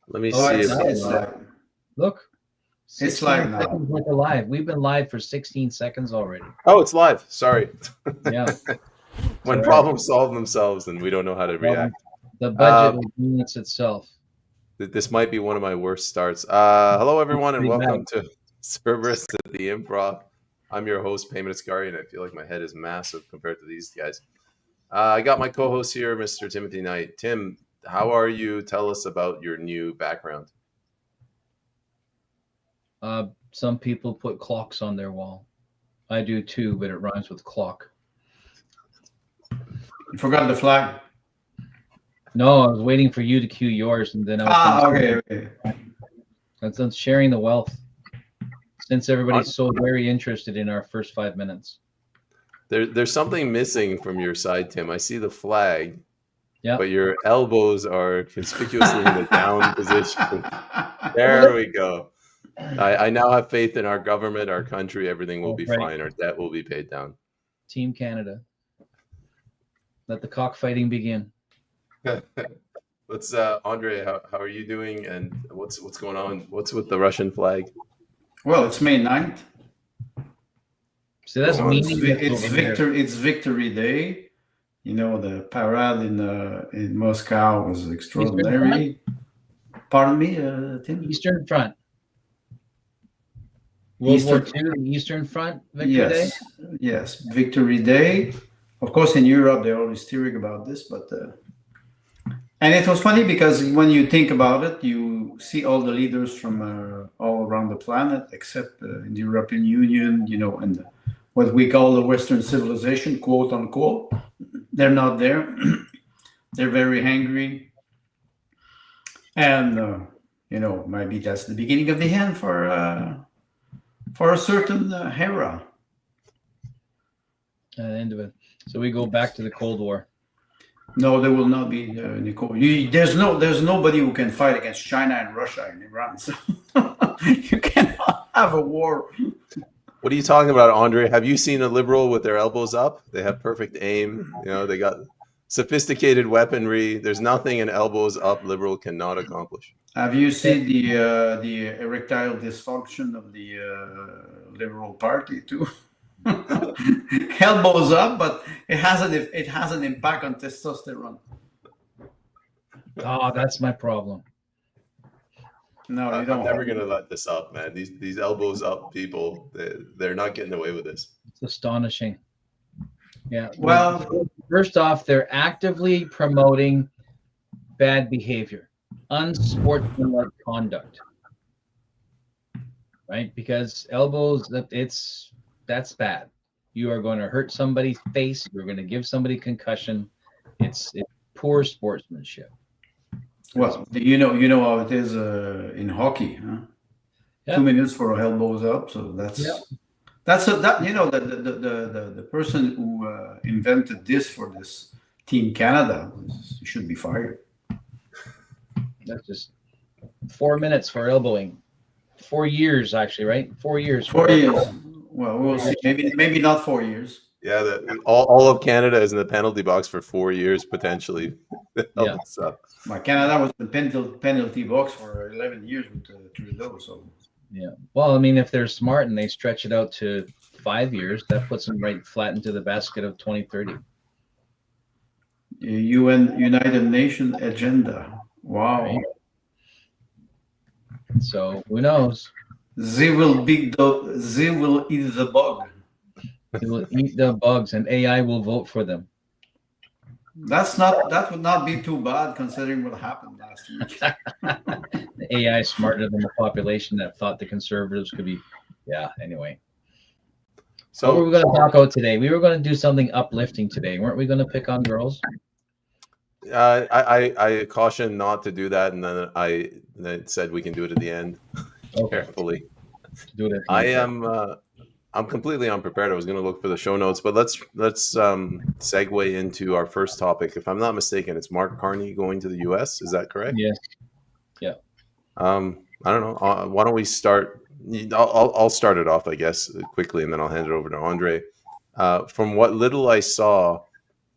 Let me Oh, see it's like, Look, it's 16 live now. seconds like alive. We've been live for 16 seconds already. Oh, it's live. Sorry. Yeah. When All right. problems solve themselves and we don't know how to react. The budget will balance itself. This might be one of my worst starts. Hello, everyone, and Pretty welcome to Cerberus at the Improv. I'm your host, Payman Ascari, and I feel like my head is massive compared to these guys. I got my co-host here, Mr. Timothy Knight. Tim, how are you? Tell us about your new background. Some people put clocks on their wall. I do too, but it rhymes with clock. You forgot the flag. No, I was waiting for you to cue yours, and then I was Okay. That's sharing the wealth. Since everybody's so very interested in our first 5 minutes. There's something missing from your side, Tim. I see the flag, yeah, but your elbows are conspicuously in the down position. There we go. I now have faith in our government, our country. Everything will be fine. Our debt will be paid down. Team Canada. Let the cockfighting begin. Let's, Andre, how are you doing? And what's going on? What's with the Russian flag? Well, it's May 9th. So that's it's Victory Day. You know, the parade in Moscow was extraordinary. Pardon me, Tim? Eastern Front. World War II, the Eastern Front, Victory Day? Yes, Victory Day. Of course, in Europe, they're always hysteric about this, but... and it was funny because when you think about it, you see all the leaders from all around the planet, except in the European Union, you know, and what we call the Western civilization, quote unquote. They're not there. They're very angry. And, you know, maybe that's the beginning of the end for a certain era. End of it. So we go back to the Cold War. No, there will not be any Cold War. There's nobody who can fight against China and Russia and Iran. So you cannot have a war. What are you talking about, Andre? Have you seen a liberal with their elbows up? They have perfect aim. You know, they got sophisticated weaponry. There's nothing an elbows up liberal cannot accomplish. Have you seen the erectile dysfunction of the Liberal Party too? Elbows up, but it has an impact on testosterone. Oh, that's my problem. No, you I'm don't. never gonna let this up, man. These elbows up people, they're not getting away with this. It's astonishing. Yeah. Well, first off, they're actively promoting bad behavior, unsportsmanlike conduct, right? Because elbows, that's bad. You are going to hurt somebody's face. You're going to give somebody concussion. It's poor sportsmanship. Well, you know how it is in hockey, huh? Yeah. 2 minutes for elbows up. So that's you know, the person who invented this for this Team Canada should be fired. That's just 4 minutes for elbowing. 4 years, actually, right? 4 years. 4 years. Well, we'll see. Maybe not 4 years. Yeah, all of Canada is in the penalty box for 4 years potentially. Yeah. Canada was in the penalty box for 11 years with Trudeau. So. Yeah. Well, I mean, if they're smart and they stretch it out to 5 years, that puts them right flat into the basket of 2030. United Nations agenda. Wow. Right. So who knows? They will eat the bug. They will eat the bugs, and AI will vote for them. That would not be too bad considering what happened last week. The AI is smarter than the population that thought the Conservatives could be. Yeah. Anyway. So what were we going to talk about today? We were going to do something uplifting today, weren't we? Going to pick on girls. I caution not to do that, and then I said we can do it at the end. Okay. Carefully. Do it. I'm completely unprepared. I was going to look for the show notes, but let's segue into our first topic. If I'm not mistaken, it's Mark Carney going to the U.S. Is that correct? Yes. Yeah. I don't know. Why don't we start? I'll start it off, I guess, quickly, and then I'll hand it over to Andre. From what little I saw,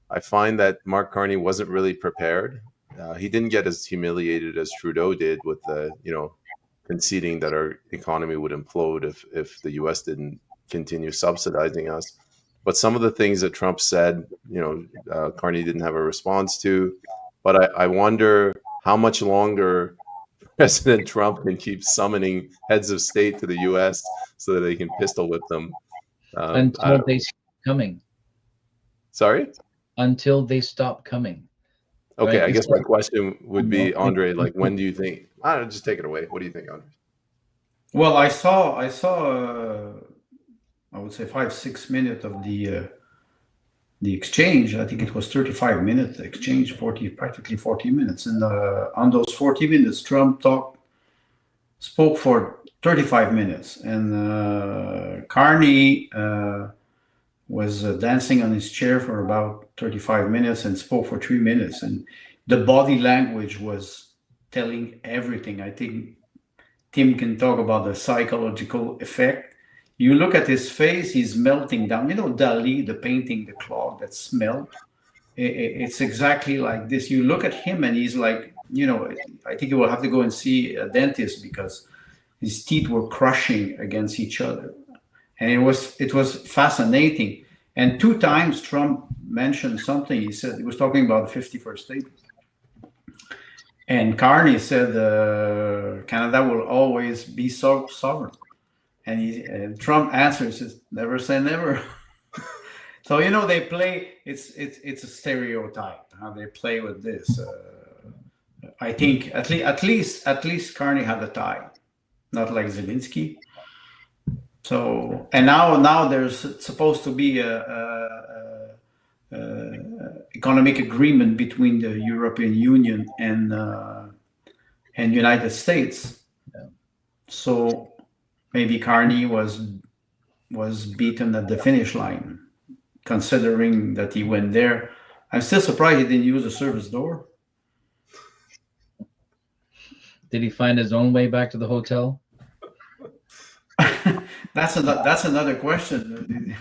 I find that Mark Carney wasn't really prepared. he didn't get as humiliated as Trudeau did with the, conceding that our economy would implode if the U.S. didn't continue subsidizing us. But some of the things that Trump said, Carney didn't have a response to. But I wonder how much longer President Trump can keep summoning heads of state to the U.S. so that they can pistol whip them. Until they stop coming. Sorry? Until they stop coming. Okay, Right? I guess my question would be, Andre, like, when do you think? I don't know, just take it away. What do you think, Andre? Well, I saw. I would say 5-6 minutes of the exchange. I think it was 35 minutes exchange, practically 40 minutes. And on those 40 minutes, Trump spoke for 35 minutes, and Carney was dancing on his chair for about 35 minutes and spoke for 3 minutes. And the body language was telling everything. I think Tim can talk about the psychological effect. You look at his face, he's melting down. Dali, the painting, the clock that smelled. It's exactly like this. You look at him and he's like, I think he will have to go and see a dentist because his teeth were crushing against each other. And it was fascinating. And 2 times Trump mentioned something. He was talking about the 51st state. And Carney said, Canada will always be sovereign. And Trump answers, says, never say never. So, they play, it's a stereotype, how they play with this. I think at least Carney had a tie, not like Zelensky. So, and now there's supposed to be a economic agreement between the European Union and United States. Yeah. So maybe Carney was beaten at the finish line, considering that he went there. I'm still surprised he didn't use a service door. Did he find his own way back to the hotel? That's another question.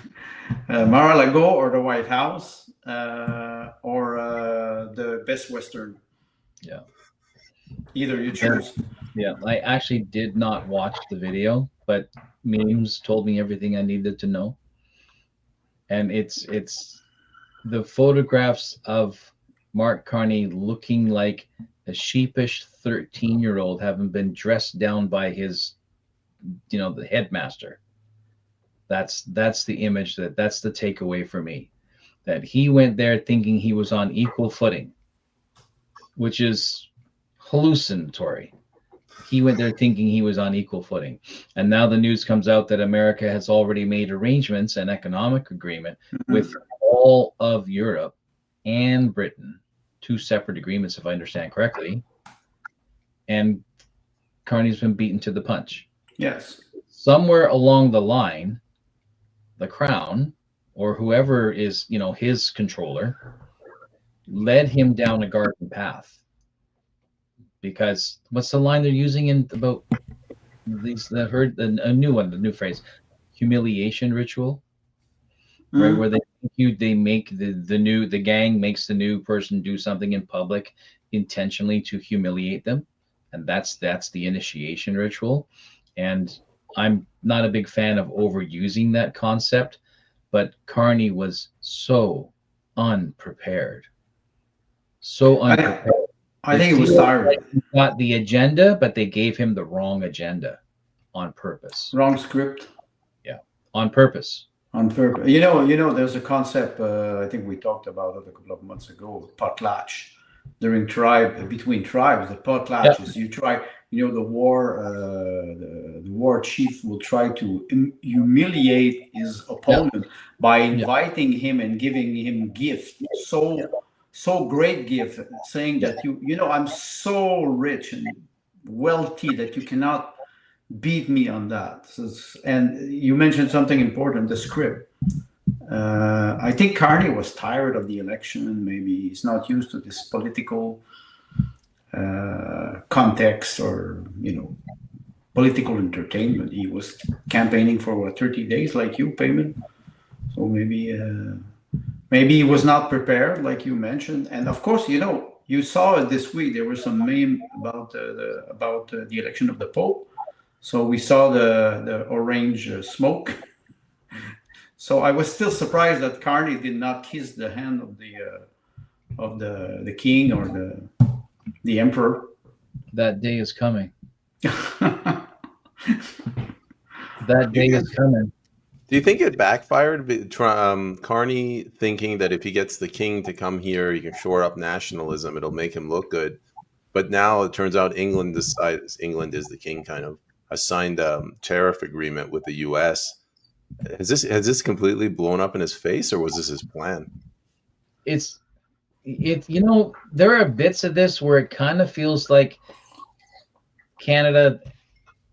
Mar-a-Lago or the White House or the Best Western. Yeah. Either you choose. Yeah, I actually did not watch the video, but memes told me everything I needed to know. And it's the photographs of Mark Carney looking like a sheepish 13-year-old having been dressed down by his, the headmaster. That's the image, that's the takeaway for me, that he went there thinking he was on equal footing, which is hallucinatory. He went there thinking he was on equal footing. And now the news comes out that America has already made arrangements and economic agreement with all of Europe and Britain, 2 separate agreements, if I understand correctly. And Carney's been beaten to the punch. Yes. Somewhere along the line, the Crown or whoever is, his controller led him down a garden path. Because what's the line they're using in about these? I've heard a new phrase, humiliation ritual, right? Where they make the gang makes the new person do something in public intentionally to humiliate them, and that's the initiation ritual. And I'm not a big fan of overusing that concept, but Carney was so unprepared. I think it was tired. Like he got the agenda, but they gave him the wrong agenda on purpose. Wrong script. Yeah, on purpose. On purpose. There's a concept, I think we talked about it a couple of months ago, potlatch. Between tribes, the potlatch is you try, the war chief will try to humiliate his opponent by inviting him and giving him gifts. So great gift, saying that I'm so rich and wealthy that you cannot beat me on that. And you mentioned something important, the script. I think Carney was tired of the election. Maybe he's not used to this political context or political entertainment. He was campaigning for 30 days, like you, Payman. So maybe he was not prepared, like you mentioned. And of course, you saw it this week. There was some meme about the election of the Pope. So we saw the orange smoke. So I was still surprised that Carney did not kiss the hand of the king or the emperor. That day is coming. That day is coming. Do you think it backfired? Carney thinking that if he gets the king to come here, he can shore up nationalism. It'll make him look good. But now it turns out England decides, England is the king, kind of, has signed a tariff agreement with the U.S. Has this completely blown up in his face, or was this his plan? It's there are bits of this where it kind of feels like Canada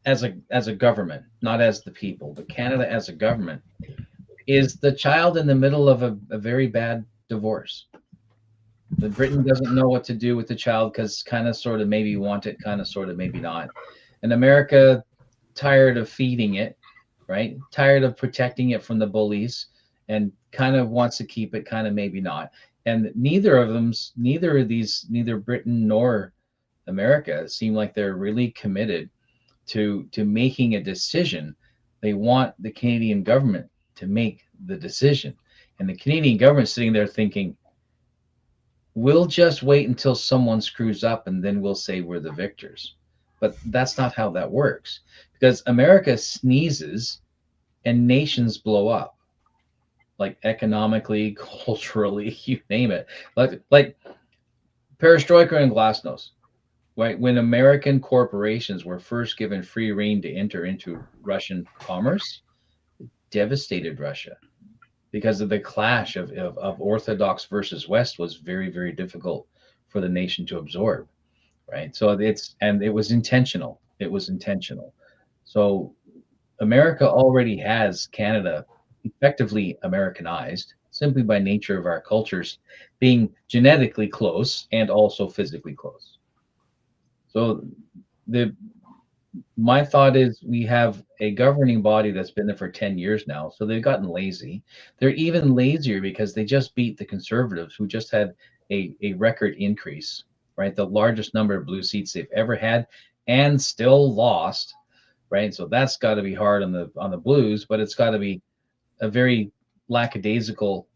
as a government, not as the people, but Canada as a government is the child in the middle of a very bad divorce. The Britain doesn't know what to do with the child because kind of sort of maybe want it, kind of sort of maybe not. And America, tired of feeding it, right? Tired of protecting it from the bullies and kind of wants to keep it, kind of maybe not. And neither Britain nor America seem like they're really committed to making a decision. They want the Canadian government to make the decision. And the Canadian government sitting there thinking, we'll just wait until someone screws up and then we'll say we're the victors. But that's not how that works, because America sneezes and nations blow up, like economically, culturally, you name it. Like perestroika and glasnost, right? When American corporations were first given free rein to enter into Russian commerce, it devastated Russia because of the clash of Orthodox versus West was very, very difficult for the nation to absorb, right? So it was intentional. It was intentional. So America already has Canada effectively Americanized simply by nature of our cultures being genetically close and also physically close. So my thought is we have a governing body that's been there for 10 years now. So they've gotten lazy. They're even lazier because they just beat the Conservatives, who just had a record increase, right? The largest number of blue seats they've ever had and still lost, right? So that's got to be hard on the Blues, but it's got to be a very lackadaisical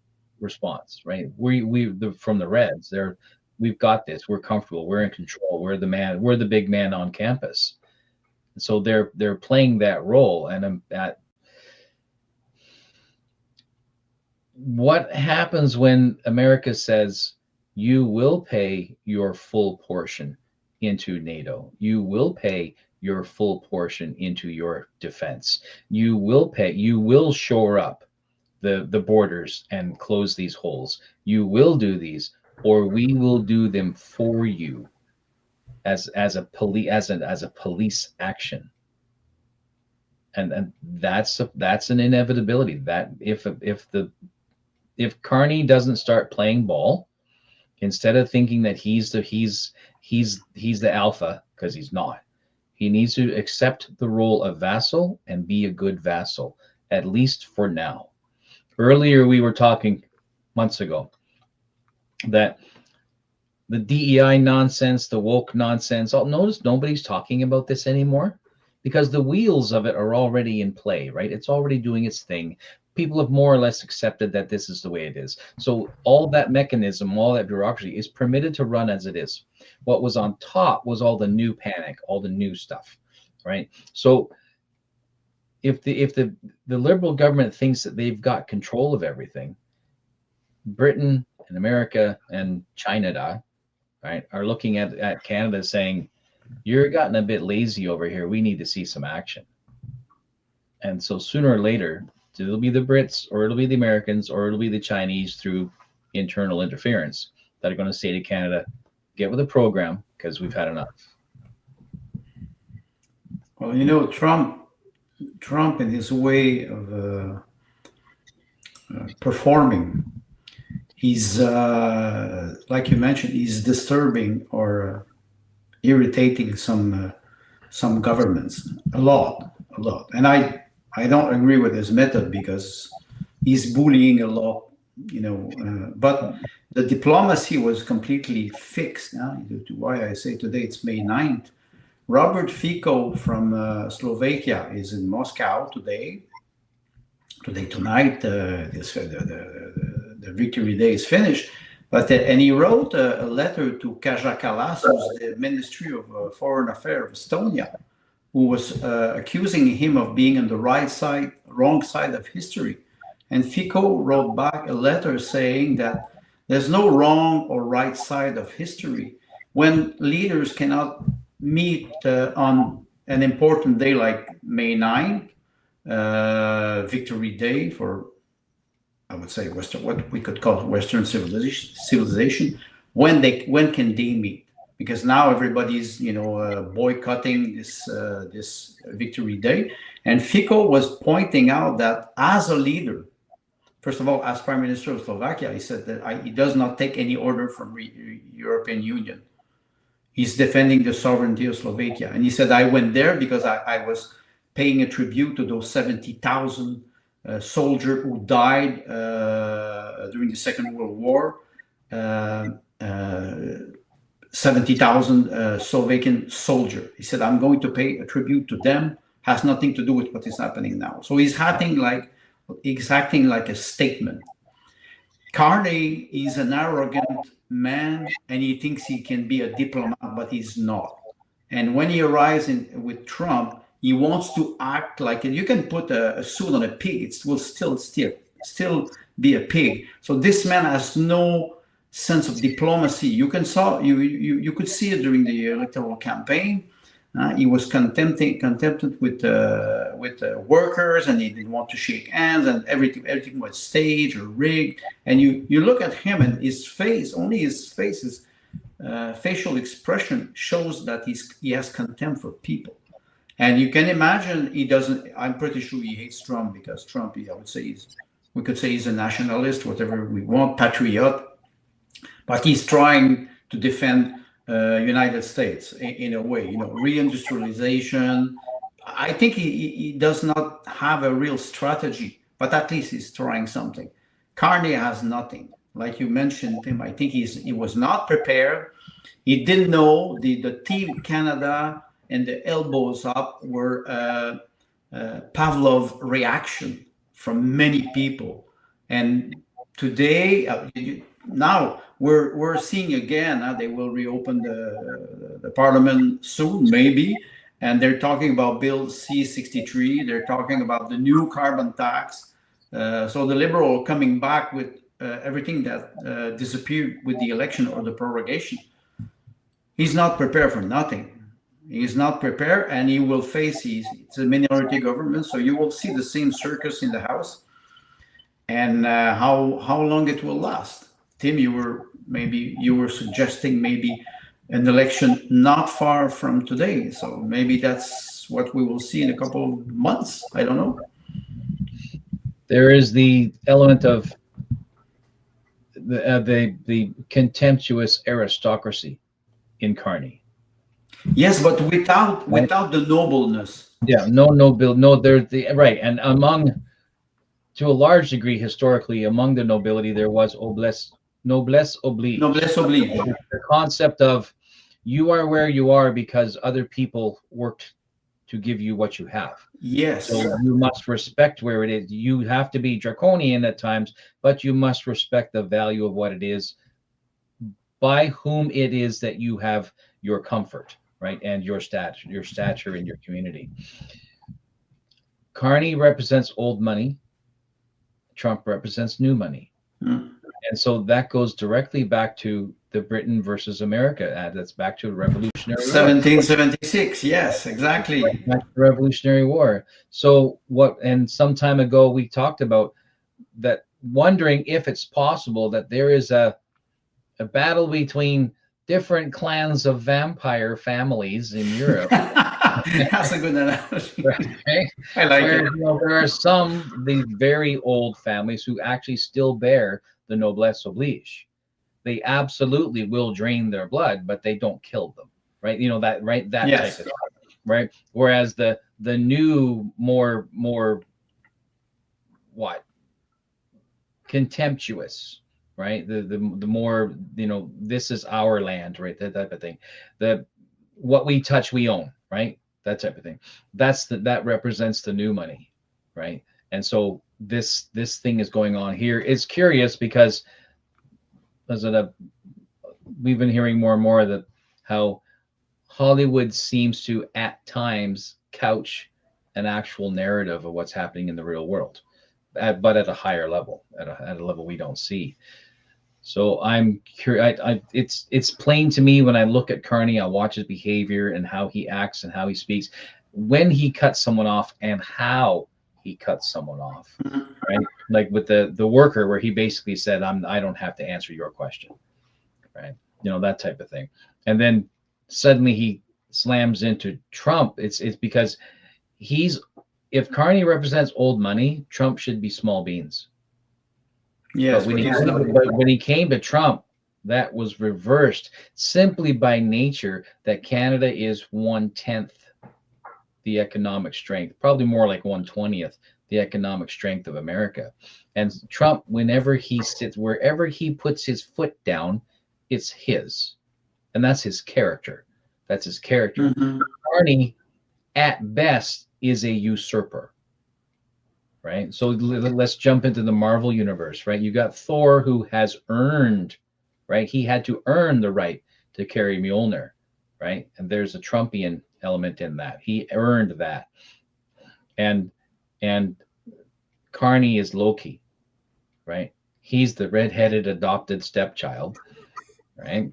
response, right? From the Reds, we've got this, we're comfortable, we're in control, we're the big man on campus. So they're playing that role. And what happens when America says you will pay your full portion into NATO, you will pay your full portion into your defense, you will shore up the borders and close these holes, you will do these, or we will do them for you as a police action. And that's an inevitability, that if Carney doesn't start playing ball, instead of thinking that he's the alpha, because he's not, he needs to accept the role of vassal and be a good vassal, at least for now. Earlier we were talking months ago that the DEI nonsense, the woke nonsense, I'll notice nobody's talking about this anymore because the wheels of it are already in play, right? It's already doing its thing. People have more or less accepted that this is the way it is. So all that mechanism, all that bureaucracy is permitted to run as it is. What was on top was all the new panic, all the new stuff, right? So if the Liberal government thinks that they've got control of everything, Britain and America and China, right, are looking at Canada saying, you're gotten a bit lazy over here. We need to see some action. And so sooner or later, it'll be the Brits or it'll be the Americans or it'll be the Chinese through internal interference that are going to say to Canada, get with the program because we've had enough. Well, Trump in his way of performing, he's like you mentioned, he's disturbing or irritating some governments a lot, and I don't agree with his method because he's bullying a lot but the diplomacy was completely fixed. Why I say today it's May 9th. Robert Fico from Slovakia is in Moscow tonight. The Victory Day is finished. But and he wrote a letter to Kaja Kallas, who's the Ministry of Foreign Affairs of Estonia, who was accusing him of being on the wrong side of history. And Fico wrote back a letter saying that there's no wrong or right side of history. When leaders cannot meet on an important day like May 9th, Victory Day for, I would say, what we could call Western civilization, when can they meet? Because now everybody's boycotting this Victory Day, and Fico was pointing out that as a leader, first of all, as Prime Minister of Slovakia, he said that he does not take any order from European Union. He's defending the sovereignty of Slovakia, and he said, I went there because I was paying a tribute to those 70,000 soldiers who died during the Second World War. 70,000 Slovakian soldiers. He said, I'm going to pay a tribute to them. Has nothing to do with what is happening now. So he's acting like a statement. Carney is an arrogant man, and he thinks he can be a diplomat, but he's not. And when he arrives with Trump, he wants to act like you can put a suit on a pig; it will still be a pig. So this man has no sense of diplomacy. You could see it during the electoral campaign. He was contented with workers, and he didn't want to shake hands, and everything was staged or rigged. And you look at him, and his facial expression shows that he has contempt for people. And you can imagine he doesn't. I'm pretty sure he hates Trump, because Trump, we could say he's a nationalist, whatever we want, patriot, but he's trying to defend United States in a way, reindustrialization. I think he does not have a real strategy, but at least he's trying something. Carney has nothing. Like you mentioned him, I think he was not prepared. He didn't know the Team Canada and the elbows up were Pavlov reaction from many people. And today, now we're seeing again, they will reopen the parliament soon, maybe, and they're talking about Bill C-63. They're talking about the new carbon tax. So the Liberal coming back with everything that disappeared with the election or the prorogation. He's not prepared for nothing. He's not prepared, and he will face. It's a minority government, so you will see the same circus in the House. And how long it will last? Tim, you were suggesting maybe an election not far from today. So maybe that's what we will see in a couple of months. I don't know. There is the element of the contemptuous aristocracy in Carney. Yes, but without the nobleness. Yeah, there's right. And to a large degree, historically, among the nobility, there was noblesse oblige. Noblesse oblige. The concept of you are where you are because other people worked to give you what you have. Yes. So you must respect where it is. You have to be draconian at times, but you must respect the value of what it is, by whom it is that you have your comfort, right? And your stature in your community. Carney represents old money. Trump represents new money. And so that goes directly back to the Britain versus America. That's back to the Revolutionary War. 1776. Yes, exactly. Back to the Revolutionary War. So and some time ago we talked about that, wondering if it's possible that there is a battle between different clans of vampire families in Europe. That's a good analogy. Right? I like it. There are these very old families who actually still bear the noblesse oblige. They absolutely will drain their blood, but they don't kill them, right? That yes. type of thing, right? Whereas the new more contemptuous, right? The more, this is our land, right? That type of thing. What we touch, we own, right? That type of thing. That represents the new money, right? And so this thing is going on here. It's curious because we've been hearing more and more that how Hollywood seems to at times couch an actual narrative of what's happening in the real world, but at a higher level, at a level we don't see. So I'm curious. It's plain to me when I look at Carney, I watch his behavior and how he acts and how he speaks, when he cuts someone off and how he cuts someone off, right? Like with the worker, where he basically said, I don't have to answer your question, right? That type of thing. And then suddenly he slams into Trump. It's because if Carney represents old money, Trump should be small beans. Yes, but when he came to Trump, that was reversed simply by nature that Canada is 1/10 the economic strength, probably more like 1/20th the economic strength of America. And Trump, wherever he puts his foot down, it's his. And that's his character. Mm-hmm. Carney, at best, is a usurper. Right. So let's jump into the Marvel universe, right? You got Thor, who has earned, right? He had to earn the right to carry Mjolnir, right? And there's a Trumpian element in that. He earned that. And Carney is Loki, right? He's the redheaded adopted stepchild, right?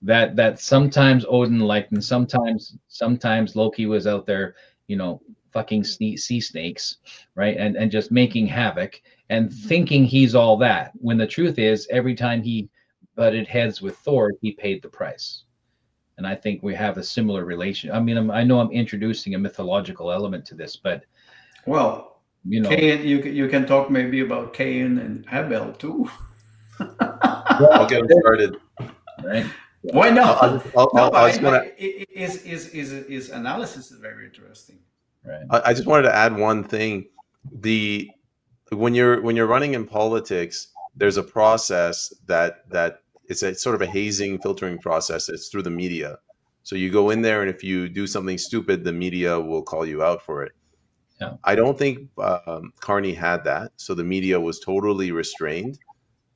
That sometimes Odin liked, and sometimes Loki was out there, fucking sea snakes, right? And just making havoc and thinking he's all that, when the truth is every time he butted heads with Thor, he paid the price. And I think we have a similar relation. I mean, I know I'm introducing a mythological element to this, but Cain, you can talk maybe about Cain and Abel too. I'll get them started. Right? Why not? His analysis is very interesting. Right. I just wanted to add one thing. When you're running in politics, there's a process that it's a sort of a hazing, filtering process. It's through the media. So you go in there, and if you do something stupid, the media will call you out for it. Yeah. I don't think Carney had that. So the media was totally restrained.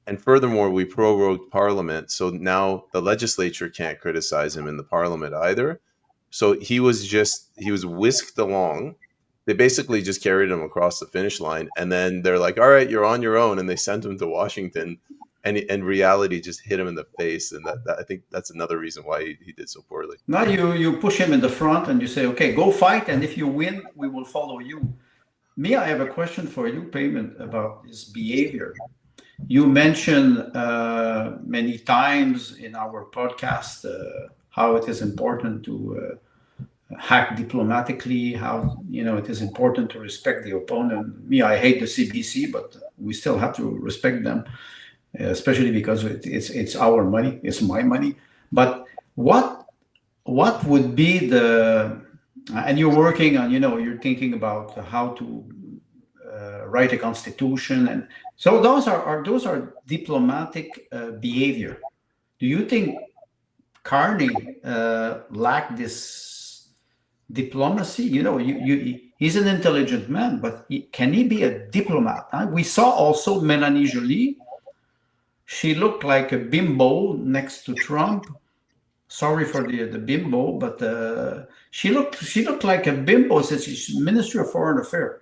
And furthermore, we prorogued Parliament. So now the legislature can't criticize him in the Parliament either. So he was whisked along. They basically just carried him across the finish line. And then they're like, all right, you're on your own. And they sent him to Washington. And reality just hit him in the face. And that I think that's another reason why he did so poorly. Now you push him in the front and you say, okay, go fight. And if you win, we will follow you. Me, I have a question for you, Payment, about his behavior. You mentioned many times in our podcast how it is important to hack diplomatically, how it is important to respect the opponent. Me, I hate the CBC, but we still have to respect them, especially because it's our money, it's my money. But what would be and you're working on, you're thinking about how to write a constitution, and so those are diplomatic behavior. Do you think Carney lacked this diplomacy? He's an intelligent man, but can he be a diplomat? We saw also Melanie Joly. She looked like a bimbo next to Trump. Sorry for the bimbo, but she looked like a bimbo since she's Minister of Foreign Affairs.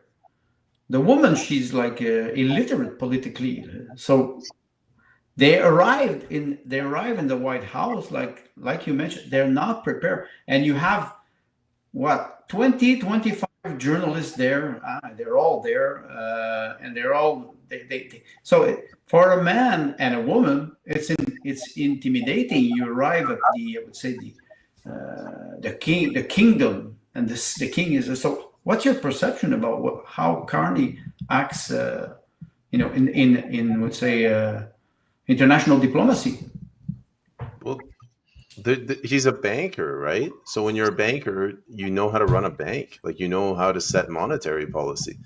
The woman, she's like illiterate politically. So they arrive in the White House, like you mentioned, they're not prepared. And you have 20-25 journalists there. They're all there, and they're all so for a man and a woman, it's intimidating. You arrive at the kingdom, and the king is so. What's your perception about how Carney acts, in let's say international diplomacy? Well, he's a banker, right? So when you're a banker, you know how to run a bank, like you know how to set monetary policy.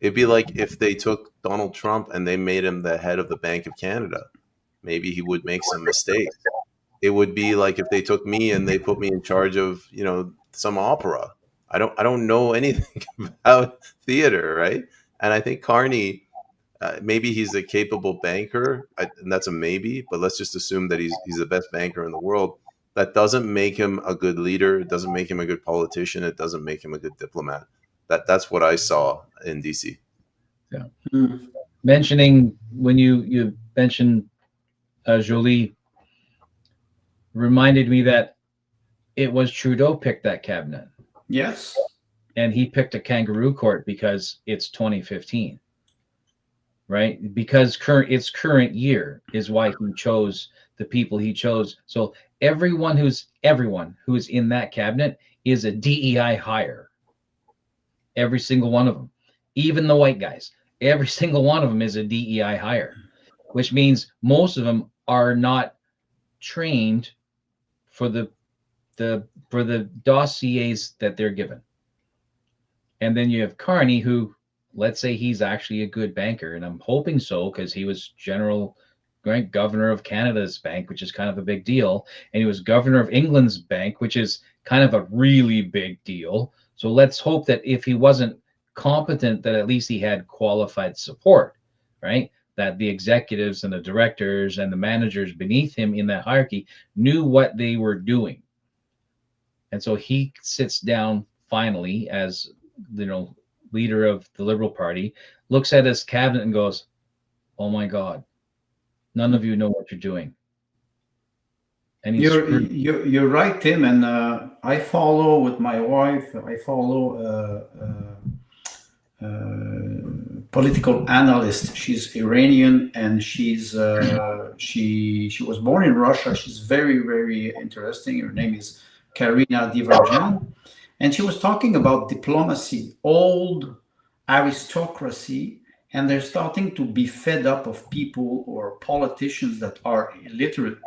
It'd be like if they took Donald Trump and they made him the head of the Bank of Canada. Maybe he would make some mistakes. It would be like if they took me and they put me in charge of, some opera. I don't know anything about theater, right? And I think Carney, maybe he's a capable banker, and that's a maybe, but let's just assume that he's the best banker in the world. That doesn't make him a good leader. It doesn't make him a good politician. It doesn't make him a good diplomat. That's what I saw in DC. Yeah. Mentioning when you mentioned Jolie, reminded me that it was Trudeau picked that cabinet. Yes. And he picked a kangaroo court because it's 2015. Right? Because its current year is why he chose the people he chose. So everyone who's in that cabinet is a DEI hire. Every single one of them, even the white guys, every single one of them is a DEI hire, which means most of them are not trained for the dossiers that they're given. And then you have Carney, who, let's say he's actually a good banker, and I'm hoping so, because he was governor of Canada's bank, which is kind of a big deal, and he was governor of England's bank, which is kind of a really big deal. So let's hope that if he wasn't competent, that at least he had qualified support, right? That the executives and the directors and the managers beneath him in that hierarchy knew what they were doing. And so he sits down finally as, leader of the Liberal Party, looks at his cabinet and goes, "Oh my God, none of you know what you're doing." And you're right, Tim. And I follow with my wife. I follow political analyst. She's Iranian, and she's she was born in Russia. She's very, very interesting. Her name is Karina Diverjan. And she was talking about diplomacy, old aristocracy, and they're starting to be fed up of people or politicians that are illiterate,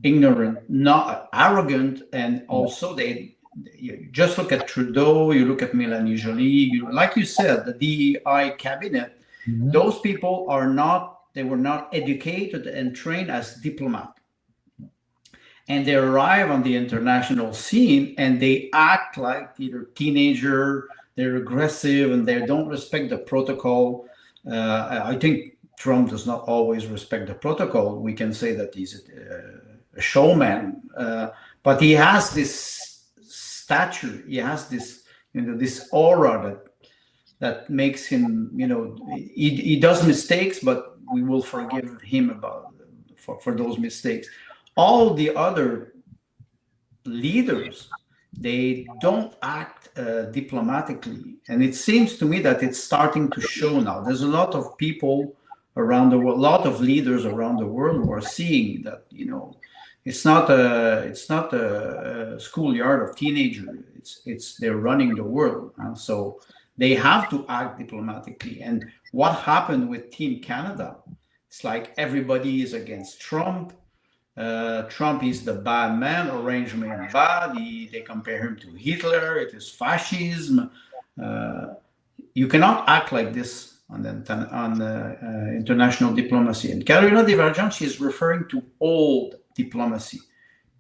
ignorant, not arrogant, and also you just look at Trudeau, you look at Mélanie Joly, like you said, the DEI cabinet. Mm-hmm. Those people they were not educated and trained as diplomats. And they arrive on the international scene and they act like either teenager, they're aggressive, and they don't respect the protocol. I think Trump does not always respect the protocol. We can say that he's a showman, but he has this stature. He has this, this aura that makes him, he does mistakes, but we will forgive him for those mistakes. All the other leaders, they don't act diplomatically. And it seems to me that it's starting to show now. There's a lot of people around the world, a lot of leaders around the world who are seeing that, it's not a schoolyard of teenagers. They're running the world. So they have to act diplomatically. And what happened with Team Canada, it's like everybody is against Trump. Trump is the bad man, Orange Man bad. They compare him to Hitler. It is fascism. You cannot act like this on international diplomacy. And Karina Diverjan, she is referring to old diplomacy.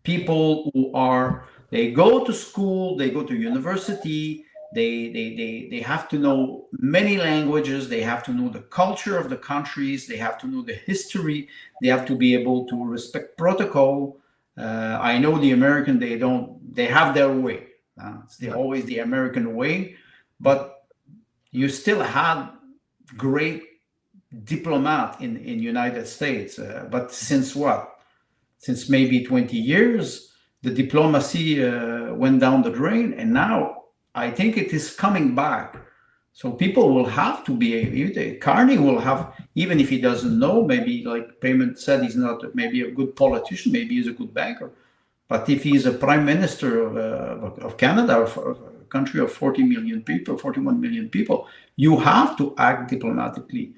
People who they go to school, they go to university, they have to know many languages, they have to know the culture of the countries, they have to know the history, they have to be able to respect protocol. I know the American, they have their way. It's always the American way, but you still have great diplomat in United States. But since what? Since maybe 20 years, the diplomacy went down the drain, and now I think it is coming back. So people will have to be, Carney will have, even if he doesn't know, maybe like Payment said, he's not maybe a good politician, maybe he's a good banker. But if he's a prime minister of Canada, of a country of 40 million people, 41 million people, you have to act diplomatically.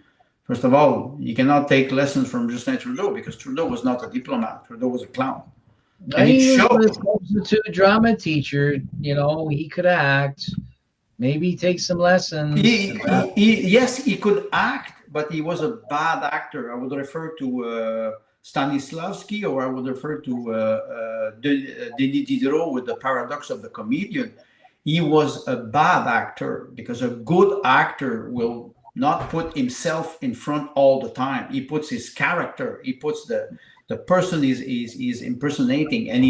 First of all, you cannot take lessons from Justin Trudeau, because Trudeau was not a diplomat. Trudeau was a clown. And he was a substitute drama teacher. He could act. maybe take some lessons. Yes, he could act, but he was a bad actor. I would refer to Stanislavski, or I would refer to Denis Diderot with the paradox of the comedian. He was a bad actor, because a good actor will not put himself in front all the time. He puts his character, he puts the person he's impersonating, and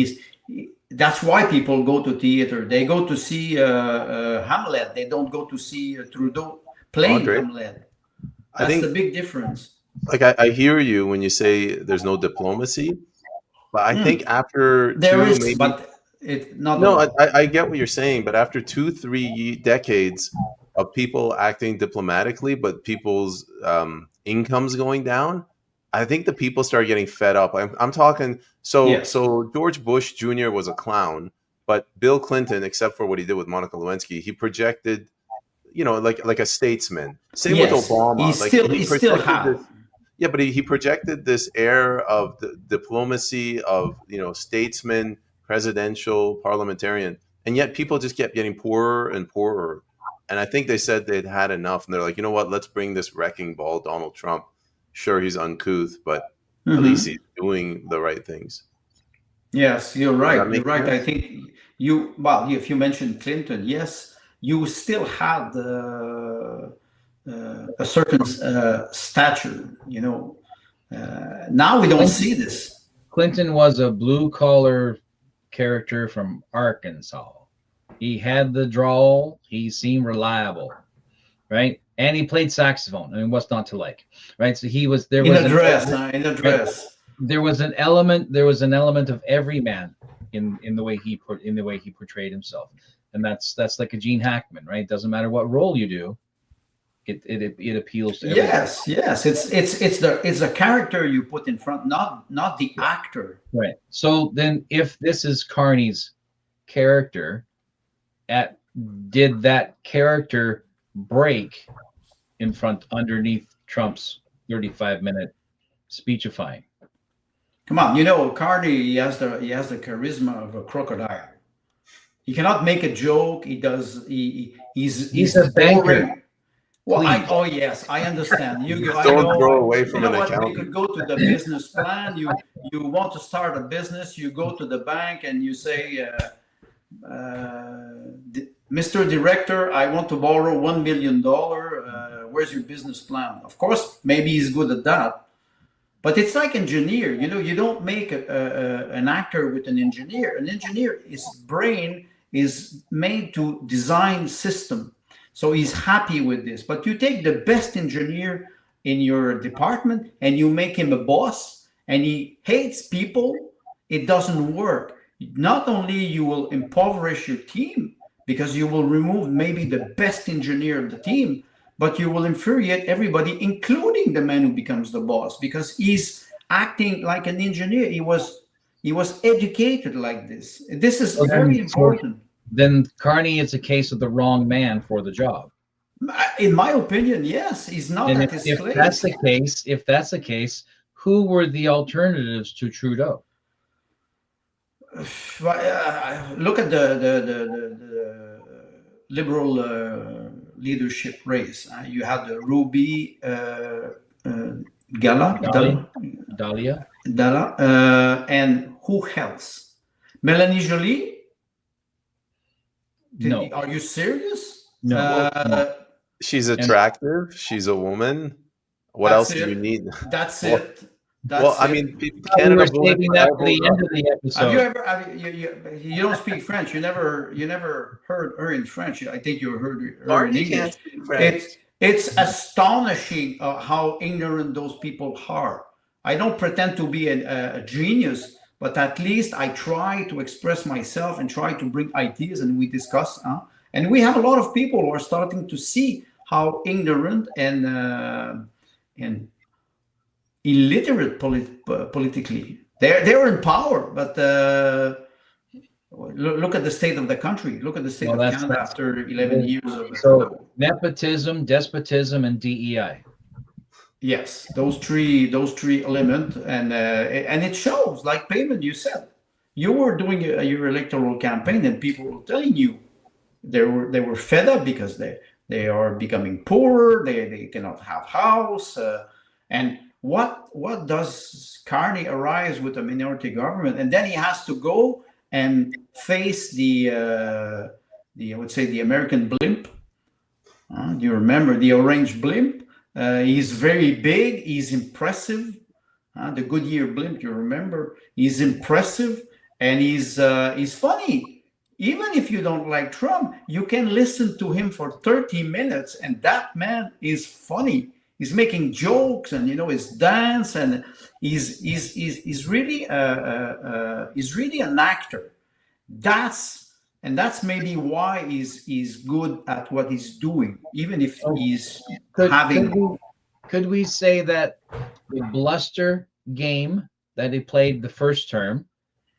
that's why people go to theater. They go to see Hamlet. They don't go to see Trudeau playing Hamlet. That's the big difference. Like, I hear you when you say there's no diplomacy, but I think after there is, but it's not. No, I get what you're saying, but after 2-3 decades of people acting diplomatically, but people's incomes going down, I think the people start getting fed up. I'm talking. So George Bush Jr. was a clown, but Bill Clinton, except for what he did with Monica Lewinsky, he projected, like a statesman. Same with Obama. He still has. Yeah, but he projected this air of the diplomacy of, statesman, presidential, parliamentarian, and yet people just kept getting poorer and poorer. And I think they said they'd had enough, and they're like, you know what? Let's bring this wrecking ball, Donald Trump. Sure, he's uncouth, but at least he's doing the right things. Yes, you're right. You're right. I think if you mentioned Clinton, yes, you still had a certain stature, now we don't see this. Clinton was a blue collar character from Arkansas. He had the drawl. He seemed reliable, right? And he played saxophone. I mean, what's not to like, right? So he was there. In a dress. There was an element. There was an element of every man in the way he portrayed himself, and that's like a Gene Hackman, right? Doesn't matter what role you do. It appeals to everyone. Yes. It's the character you put in front, not the actor. Right. So then, if this is Carney's character, did that character break underneath Trump's 35-minute speechifying? Come on, Carney, he has the charisma of a crocodile. He cannot make a joke. He does. He's a banker. Well, yes, I understand. Don't throw away from an account. We could go to the business plan. You want to start a business, you go to the bank and you say, Mr. Director, I want to borrow $1 million. Where's your business plan? Of course, maybe he's good at that. But it's like engineer. You don't make an actor with an engineer. An engineer, his brain is made to design system. So he's happy with this. But you take the best engineer in your department and you make him a boss, and he hates people, it doesn't work. Not only you will impoverish your team because you will remove maybe the best engineer of the team, but you will infuriate everybody, including the man who becomes the boss, because he's acting like an engineer. He was educated like this. This is very important. Then Carney is a case of the wrong man for the job. In my opinion, yes, he's not at his place. If that's the case, who were the alternatives to Trudeau? Look at the Liberal leadership race. You had the Ruby Dahlia, and who else? Melanie Joly. No. Are you serious? No. She's attractive. She's a woman. What else do you need? That's it. I mean, Canada. Saving that for the end of the episode. Have you don't speak French. You never heard her in French. I think you heard her in English. It's astonishing how ignorant those people are. I don't pretend to be a genius, but at least I try to express myself and try to bring ideas, and we discuss. And we have a lot of people who are starting to see how ignorant and illiterate politically they're in power. But look at the state of the country. Look at the state of Canada after 11 years of so nepotism, despotism, and DEI. Yes, those three elements, and it shows. Like Payman, you said you were doing your electoral campaign, and people were telling you they were fed up because they are becoming poorer. They cannot have house. And what does Carney arise with a minority government? And then he has to go and face the I would say the American blimp. Do you remember the orange blimp? He's very big. He's impressive. The Goodyear blimp, you remember? He's impressive and he's funny. Even if you don't like Trump, you can listen to him for 30 minutes, and that man is funny. He's making jokes, and his dance, and he's really an actor. That's maybe why he's good at what he's doing, even if he's Could we say that the bluster game that he played the first term,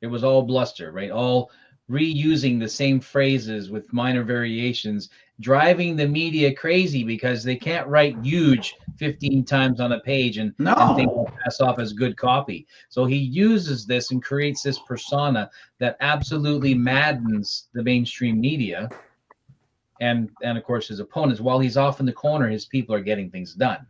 it was all bluster, right? All reusing the same phrases with minor variations, driving the media crazy because they can't write huge 15 times on a page and think will pass off as good copy. So he uses this and creates this persona that absolutely maddens the mainstream media and of course his opponents. While he's off in the corner, his people are getting things done.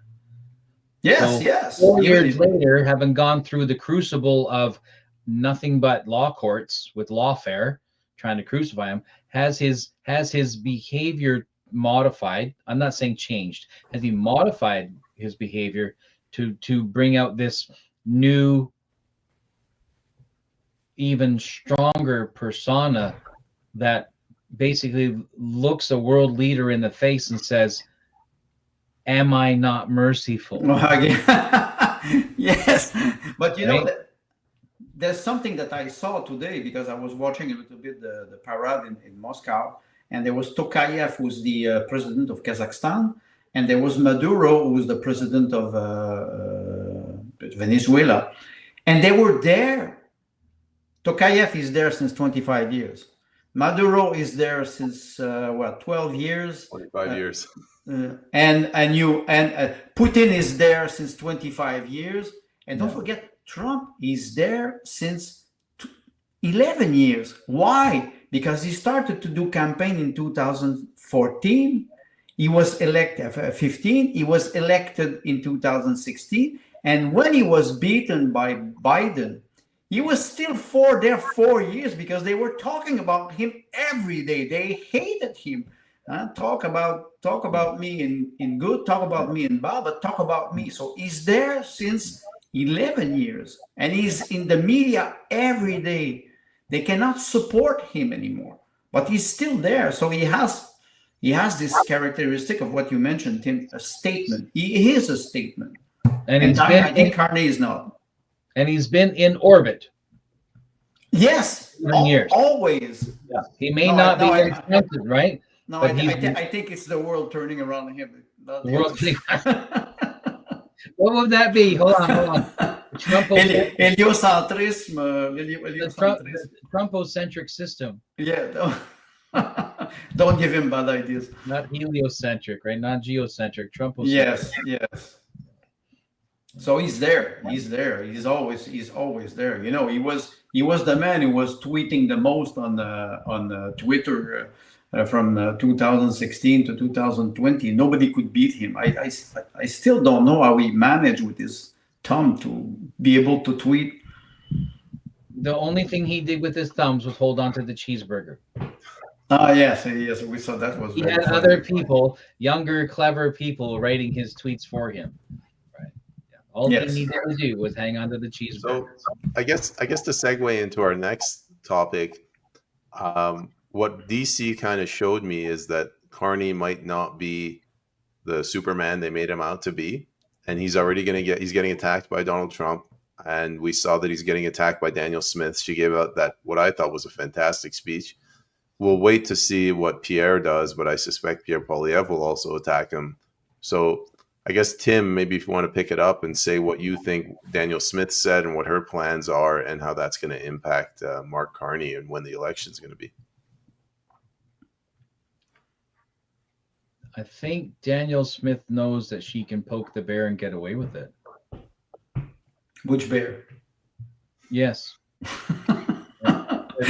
Yes. 4 years later, having gone through the crucible of nothing but law courts with lawfare trying to crucify him, has his behavior modified? I'm not saying changed. Has he modified his behavior to bring out this new, even stronger persona that basically looks a world leader in the face and says, am I not merciful? Yes, but there's something that I saw today, because I was watching a little bit the parade in Moscow, and there was Tokayev, who's the president of Kazakhstan, and there was Maduro, who's the president of Venezuela, and they were there. Tokayev is there since 25 years. Maduro is there since 12 years? 25 years. And Putin is there since 25 years. And don't forget, Trump is there since 11 years. Why? Because he started to do campaign in 2014. He was elected 15. He was elected in 2016. And when he was beaten by Biden, he was still there 4 years, because they were talking about him every day. They hated him. Talk about me in good, talk about me in bad, but talk about me. So he's there since 11 years, and he's in the media every day. They cannot support him anymore, but he's still there. So he has this characteristic of what you mentioned, Tim, a statement. He is a statement, and I think Carney is not. And he's been in orbit. Yes, years. Always. Yeah. He may not be expensive, right? No, I think it's the world turning around him. What would that be? Hold on. Trumpocentric system. Yeah. Don't give him bad ideas. Not heliocentric, right? Not geocentric. Trumpocentric. Yes. So he's there. He's always there. He was the man who was tweeting the most on Twitter from 2016 to 2020. Nobody could beat him. I still don't know how he managed with his thumb to be able to tweet. The only thing he did with his thumbs was hold on to the cheeseburger. Yes, we saw that was. He had funny. Other people, younger, clever people, writing his tweets for him. All he needed to do was hang on to the cheeseburger. So I guess to segue into our next topic, what DC kind of showed me is that Carney might not be the Superman they made him out to be, and he's already he's getting attacked by Donald Trump, and we saw that he's getting attacked by Danielle Smith. She gave out that what I thought was a fantastic speech. We'll wait to see what Pierre does, but I suspect Pierre Poilievre will also attack him. So I guess, Tim, maybe if you want to pick it up and say what you think Danielle Smith said and what her plans are and how that's going to impact Mark Carney and when the election is going to be. I think Danielle Smith knows that she can poke the bear and get away with it. Which bear? Yes.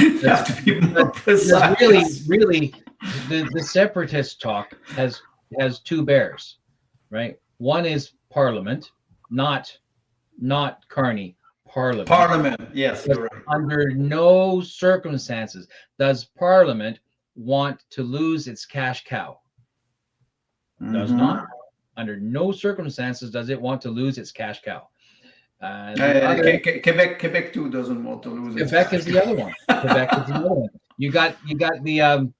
You have to be more precise. Really, the separatist talk has two bears, right? One is Parliament, not Carney. Parliament. Parliament. Yes, you're right. Under no circumstances does Parliament want to lose its cash cow. Does not. Under no circumstances does it want to lose its cash cow. Quebec too doesn't want to lose. Quebec is the other one. Quebec is the other one. You got the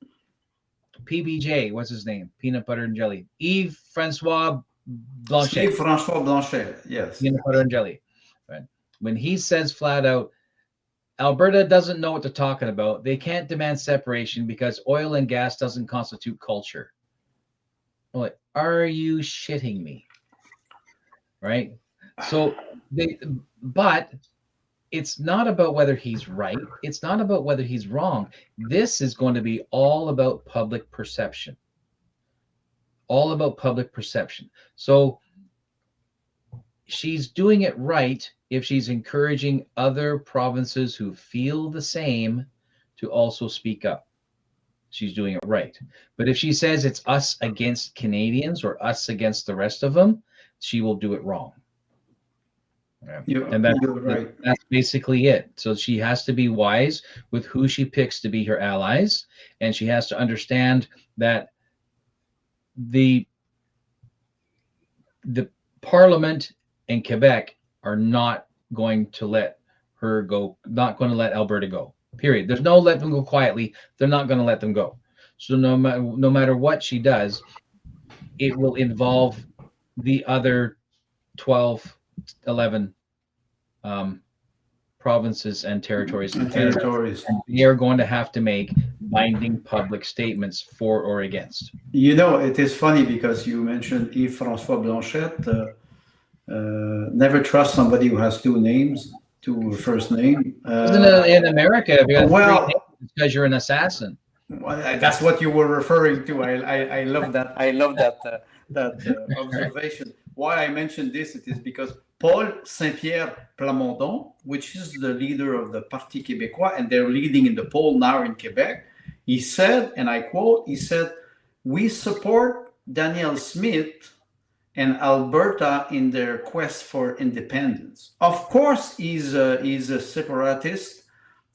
PBJ. What's his name? Peanut butter and jelly. Yves-François Blanchet. Yves-François Blanchet. Yes. Peanut butter and jelly. Right. When he says flat out, Alberta doesn't know what they're talking about. They can't demand separation because oil and gas doesn't constitute culture. I'm like, are you shitting me? Right? So but it's not about whether he's right. It's not about whether he's wrong. This is going to be all about public perception. All about public perception. So she's doing it right if she's encouraging other provinces who feel the same to also speak up. She's doing it right. But if she says it's us against Canadians or us against the rest of them, she will do it wrong. And that's basically it. So she has to be wise with who she picks to be her allies, and she has to understand that the Parliament in Quebec are not going to let her go, not going to let Alberta go. Period. There's no let them go quietly. They're not going to let them go. So no matter what she does, it will involve the other 11 provinces and territories. And they are going to have to make binding public statements for or against. You know, it is funny because you mentioned Yves-François Blanchet. Never trust somebody who has two names, two first name. Isn't it in America? If you have three names, it's because you're an assassin. Well, that's what you were referring to. I love that. I love that observation. Why I mentioned this, it is because Paul Saint-Pierre Plamondon, which is the leader of the Parti Québécois, and they're leading in the poll now in Quebec, he said, and I quote, he said, "We support Danielle Smith and Alberta in their quest for independence." Of course, he's a separatist,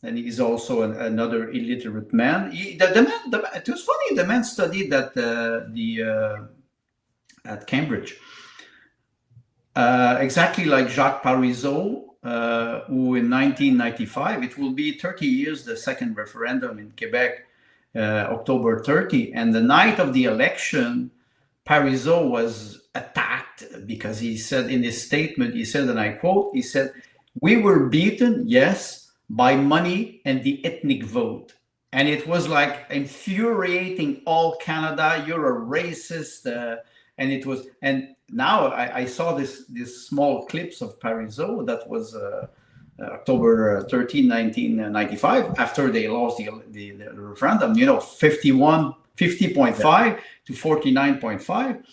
and he's also another illiterate man. It was funny, the man studied at at Cambridge. Exactly like Jacques Parizeau, who in 1995, it will be 30 years, the second referendum in Quebec, October 30. And the night of the election, Parizeau was attacked because he said in his statement, he said, and I quote, he said, "We were beaten, yes, by money and the ethnic vote." And it was like infuriating all Canada. You're a racist. And it was, and now I saw this small clips of Parizeau that was October 13, 1995, after they lost the referendum, 50.5 to 49.5.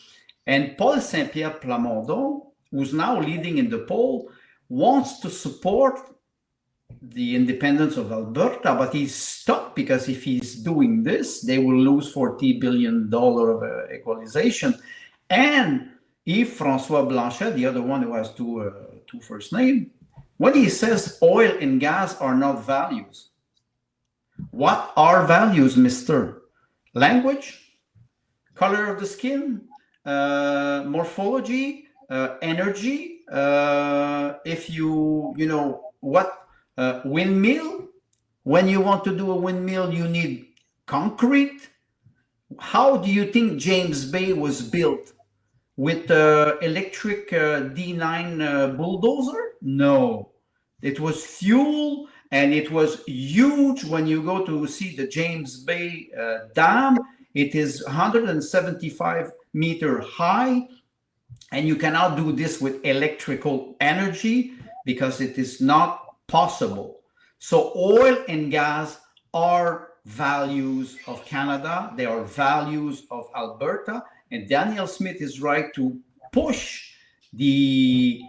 And Paul Saint-Pierre Plamondon, who's now leading in the poll, wants to support the independence of Alberta, but he's stuck because if he's doing this, they will lose $40 billion of equalization. And Yves-François Blanchet, the other one who has two first names, when he says oil and gas are not values, what are values, mister? Language, color of the skin, morphology, energy, if windmill, when you want to do a windmill, you need concrete. How do you think James Bay was built? With electric D9 bulldozer? No, it was fuel, and it was huge. When you go to see the James Bay Dam, it is 175 meter high, and you cannot do this with electrical energy because it is not possible. So oil and gas are values of Canada. They are values of Alberta. And Danielle Smith is right to push the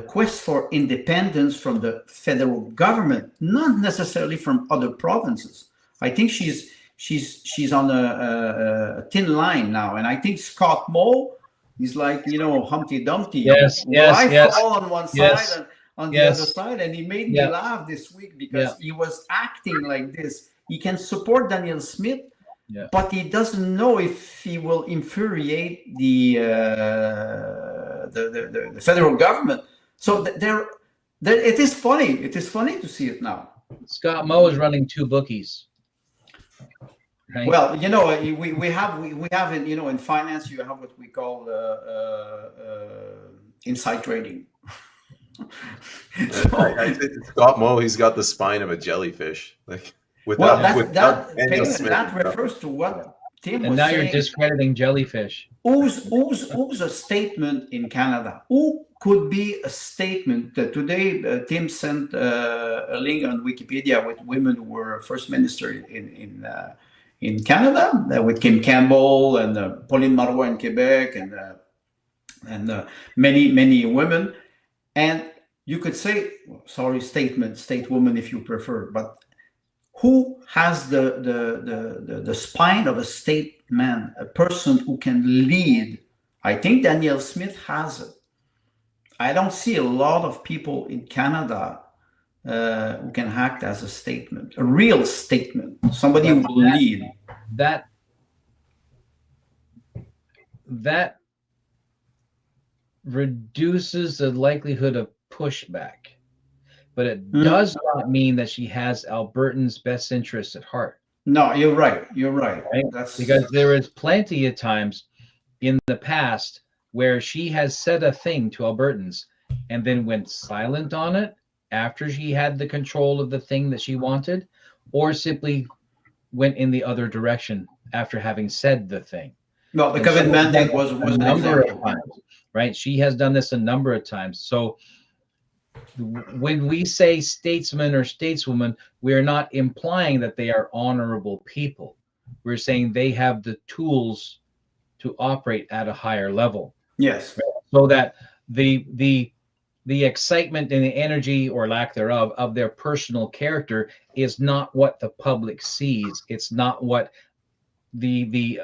quest for independence from the federal government, not necessarily from other provinces. I think she's she's on a thin line now, and I think Scott Moe is like, you know, Humpty Dumpty. Yes, fall on one side and on the other side, and he made me laugh this week because he was acting like this. He can support Danielle Smith, but he doesn't know if he will infuriate the federal government. So it is funny. It is funny to see it now. Scott Moe is running 2 bookies. Right? Well, you know, we have in, you know, in finance you have what we call inside trading. I think Scott Moe, he's got the spine of a jellyfish. Like that refers to what Tim was saying. And now you're discrediting jellyfish. Who's a statement in Canada? Who could be a statement that today? Tim sent a link on Wikipedia with women who were first minister in Canada, with Kim Campbell and Pauline Marois in Quebec, and many women. And you could say, sorry, state woman if you prefer, but who has the spine of a state man, a person who can lead? I think Danielle Smith has it. I don't see a lot of people in Canada who can act as a statement, a real statement, somebody who will lead. That reduces the likelihood of pushback, but it does not mean that she has Albertans' best interests at heart. No, you're right. Right? That's because there is plenty of times in the past where she has said a thing to Albertans and then went silent on it after she had the control of the thing that she wanted, or simply went in the other direction after having said the thing. No, the COVID mandate was a number of times, right? She has done this a number of times. So when we say statesman or stateswoman, we are not implying that they are honorable people. We're saying they have the tools to operate at a higher level. Yes. Right? So that the excitement and the energy, or lack thereof, of their personal character is not what the public sees. It's not what the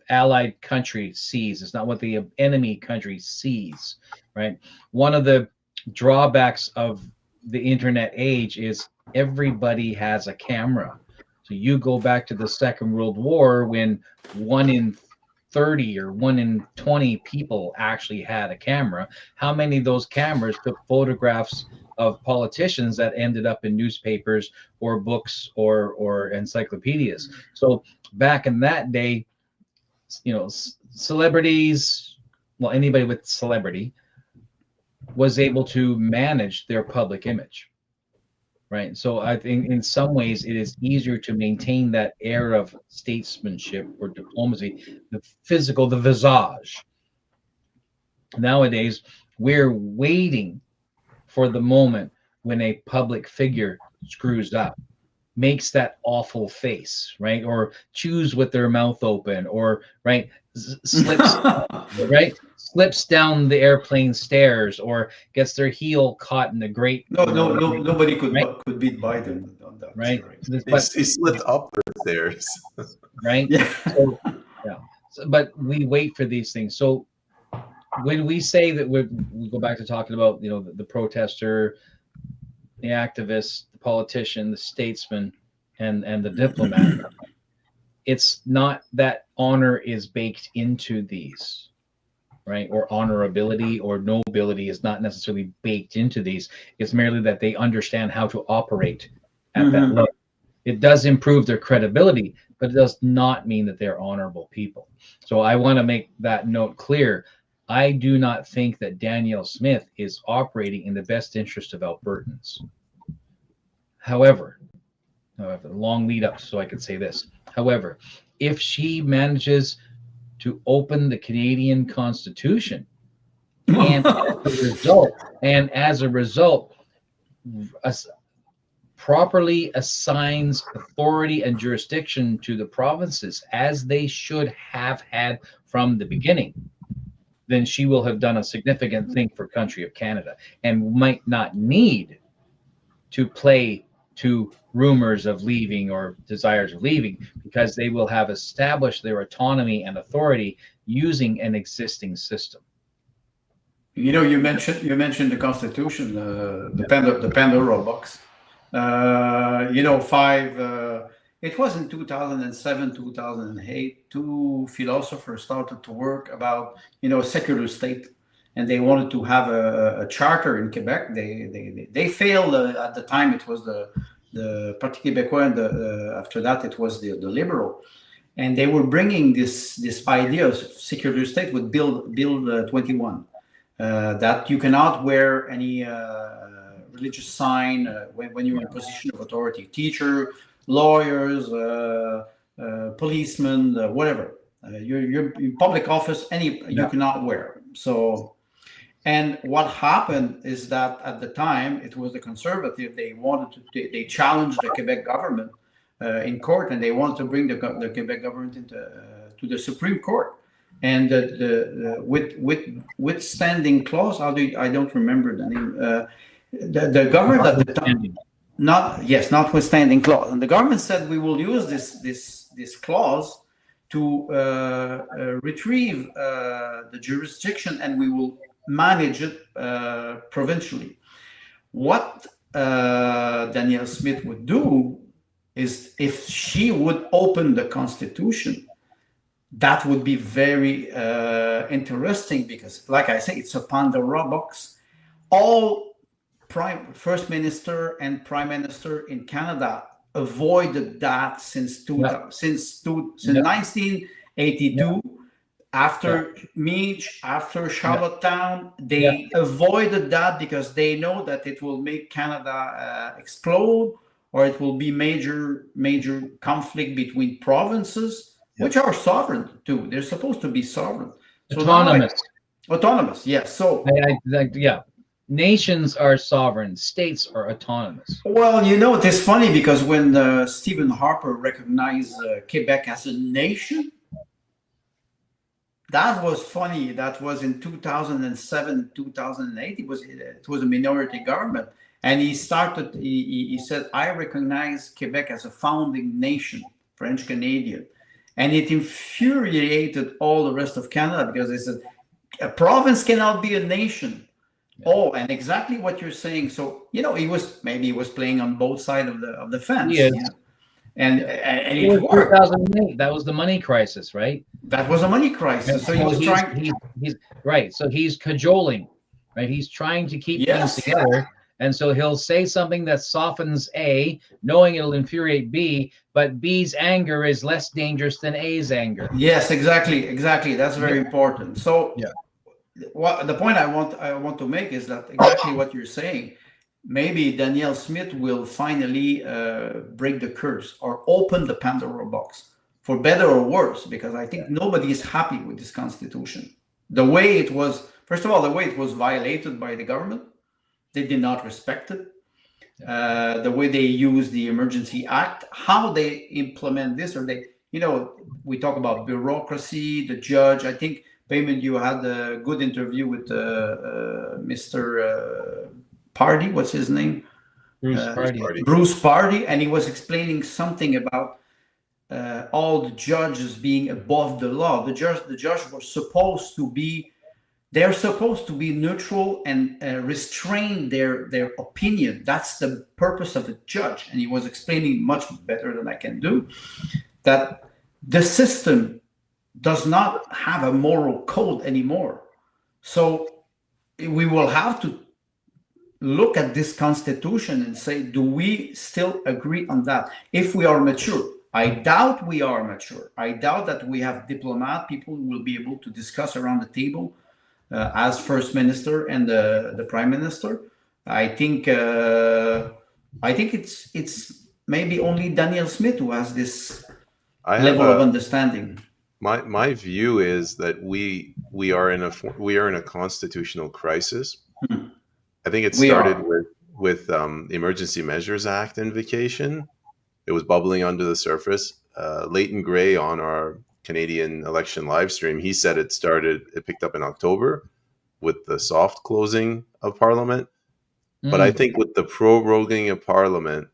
allied country sees. It's not what the enemy country sees, right? One of the drawbacks of the internet age is everybody has a camera. So you go back to the Second World War when 1 in 30 or 1 in 20 people actually had a camera. How many of those cameras took photographs of politicians that ended up in newspapers or books or encyclopedias? So back in that day, you know, celebrities, well, anybody with celebrity was able to manage their public image, right? So I think in some ways it is easier to maintain that air of statesmanship or diplomacy, the physical, the visage. Nowadays, we're waiting for the moment when a public figure screws up, makes that awful face, right? Or chews with their mouth open, or right, slips, right, slips down the airplane stairs, or gets their heel caught in the grate. Nobody could beat Biden on that, right? He slipped up the stairs, right? Yeah. So, yeah. So, but we wait for these things. So when we say that we go back to talking about, you know, the protester, the activist, the politician, the statesman, and the diplomat, it's not that honor is baked into these, right? Or honorability or nobility is not necessarily baked into these. It's merely that they understand how to operate at that level. It does improve their credibility, but it does not mean that they're honorable people. So I want to make that note clear. I do not think that Danielle Smith is operating in the best interest of Albertans. However, long lead up so I could say this. However, if she manages to open the Canadian Constitution and as a result, properly assigns authority and jurisdiction to the provinces as they should have had from the beginning, then she will have done a significant thing for country of Canada and might not need to play to rumors of leaving or desires of leaving, because they will have established their autonomy and authority using an existing system. You know, you mentioned the Constitution, the Pandora box. You know, it was in 2007, 2008, two philosophers started to work about, you know, secular state, and they wanted to have a charter in Quebec. They failed at the time. It was the Parti Québécois, and after that it was the Liberal, and they were bringing this idea of secular state with Bill 21, that you cannot wear any religious sign when you're in a position of authority. Teacher, lawyers, policemen, whatever. You're in public office, you cannot wear. So, and what happened is that at the time it was the Conservative. They challenged the Quebec government in court, and they wanted to bring the Quebec government to the Supreme Court. And with standing clause, I don't remember the name. The government at the time, notwithstanding clause, and the government said we will use this clause to retrieve the jurisdiction, and we will manage it provincially. What Danielle Smith would do is, if she would open the Constitution, that would be very interesting, because, like I say, it's a Pandora box. All First Minister and Prime Minister in Canada avoided that since 1982. After Meech, after Charlottetown, they avoided that because they know that it will make Canada explode, or it will be major conflict between provinces, which are sovereign too. They're supposed to be sovereign. So autonomous, yes. So nations are sovereign, states are autonomous. Well, you know, it's funny because when Stephen Harper recognized Quebec as a nation, that was funny. That was in 2007, 2008. It was a minority government, and he said, "I recognize Quebec as a founding nation, French Canadian," and it infuriated all the rest of Canada, because they said a province cannot be a nation. Oh, and exactly what you're saying. So, you know, he was playing on both sides of the fence. Yes. Yeah. And it worked. 2008, that was the money crisis, right? That was a money crisis. So he was trying. He's right. So he's cajoling, right? He's trying to keep things together. And so he'll say something that softens A, knowing it'll infuriate B, but B's anger is less dangerous than A's anger. Yes, exactly. That's very important. So the point I want to make is that exactly what you're saying. Maybe Danielle Smith will finally break the curse or open the Pandora box, for better or worse, because I think nobody is happy with this Constitution. The way it was, first of all, the way it was violated by the government, they did not respect it. The way they use the Emergency Act, how they implement this, or we talk about bureaucracy, the judge. I think, Payman, you had a good interview with Mr. Party, what's his name? Bruce Party, and he was explaining something about all the judges being above the law. The judge was supposed to be, they're supposed to be neutral and restrain their opinion. That's the purpose of a judge. And he was explaining much better than I can do that the system does not have a moral code anymore. So we will have to look at this Constitution and say, do we still agree on that? If we are mature, I doubt we are mature. I doubt that we have people who will be able to discuss around the table as First Minister and the Prime Minister. I think it's maybe only Danielle Smith who has this level of understanding. My view is that we are in a constitutional crisis. I think it started with the Emergency Measures Act invocation. It was bubbling under the surface. Leighton Gray on our Canadian election live stream, he said it picked up in October with the soft closing of Parliament. But I think with the proroguing of Parliament,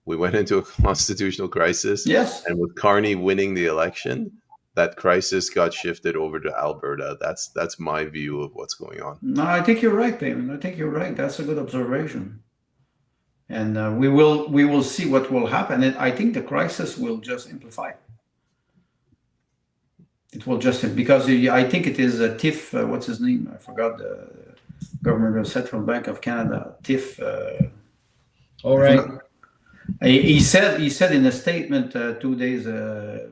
we went into a constitutional crisis. Yes. And with Carney winning the election, that crisis got shifted over to Alberta. That's my view of what's going on. No, I think you're right, Payman. I think you're right. That's a good observation. And we will see what will happen. And I think the crisis will just amplify. It will just, because I think it is Tiff, what's his name? I forgot, the Governor of Central Bank of Canada, Tiff. All right. He said in a statement 2 days,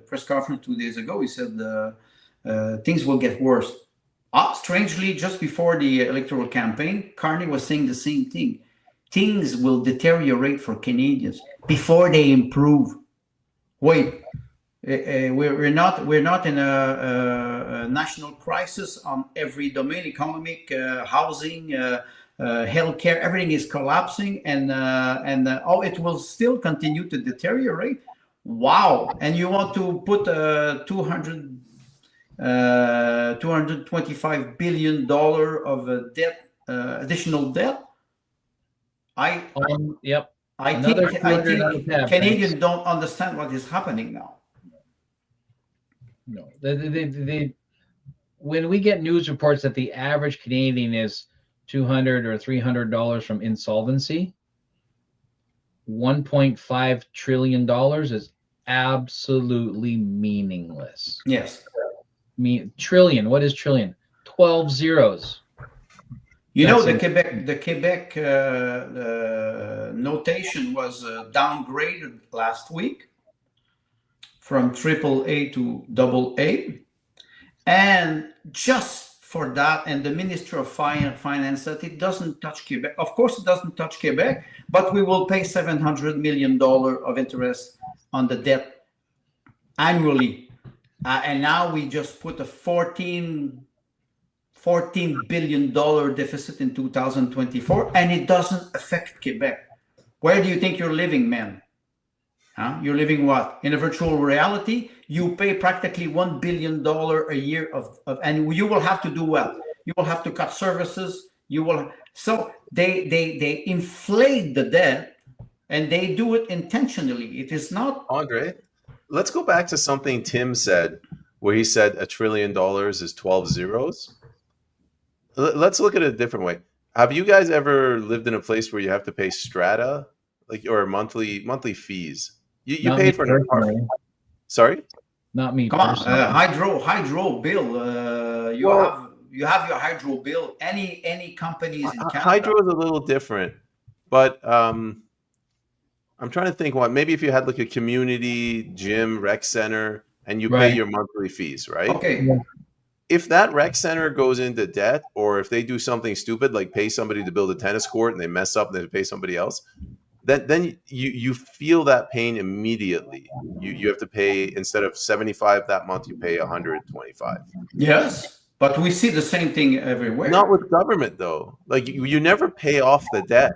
press conference 2 days ago, he said things will get worse. Strangely, just before the electoral campaign, Carney was saying the same thing. Things will deteriorate for Canadians before they improve. Wait, we're not in a national crisis on every domain: economic, housing, healthcare. Everything is collapsing, and it will still continue to deteriorate. Wow! And you want to put $225 billion of debt, additional debt? Yep. I think Canadians don't understand what is happening now. No, they when we get news reports that the average Canadian is $200 or $300 from insolvency, $1.5 trillion is absolutely meaningless. Yes. Trillion. What is trillion? 12 zeros. You know, the Quebec notation was downgraded last week from AAA to AA, and just for that, and the Minister of Finance said it doesn't touch Quebec. Of course, it doesn't touch Quebec, but we will pay $700 million of interest on the debt annually, and now we just put a $14 billion deficit in 2024, and it doesn't affect Quebec. Where do you think you're living, man? Huh? You're living what? In a virtual reality? You pay practically $1 billion a year and you will have to do well. You will have to cut services. So they inflate the debt, and they do it intentionally. It is not. Andre, let's go back to something Tim said, where he said $1 trillion is 12 zeros. Let's look at it a different way. Have you guys ever lived in a place where you have to pay strata, or monthly fees? You pay for an apartment. Sorry, not me. Come on, hydro bill. You have your hydro bill. Any companies in Canada. Hydro is a little different, but I'm trying to think. Maybe if you had like a community gym, rec center, and you pay your monthly fees, right? Okay. Yeah. If that rec center goes into debt, or if they do something stupid like pay somebody to build a tennis court and they mess up and they pay somebody else, then you feel that pain immediately. You have to pay, instead of 75 that month, you pay 125. Yes, but we see the same thing everywhere. Not with government though. Like you never pay off the debt.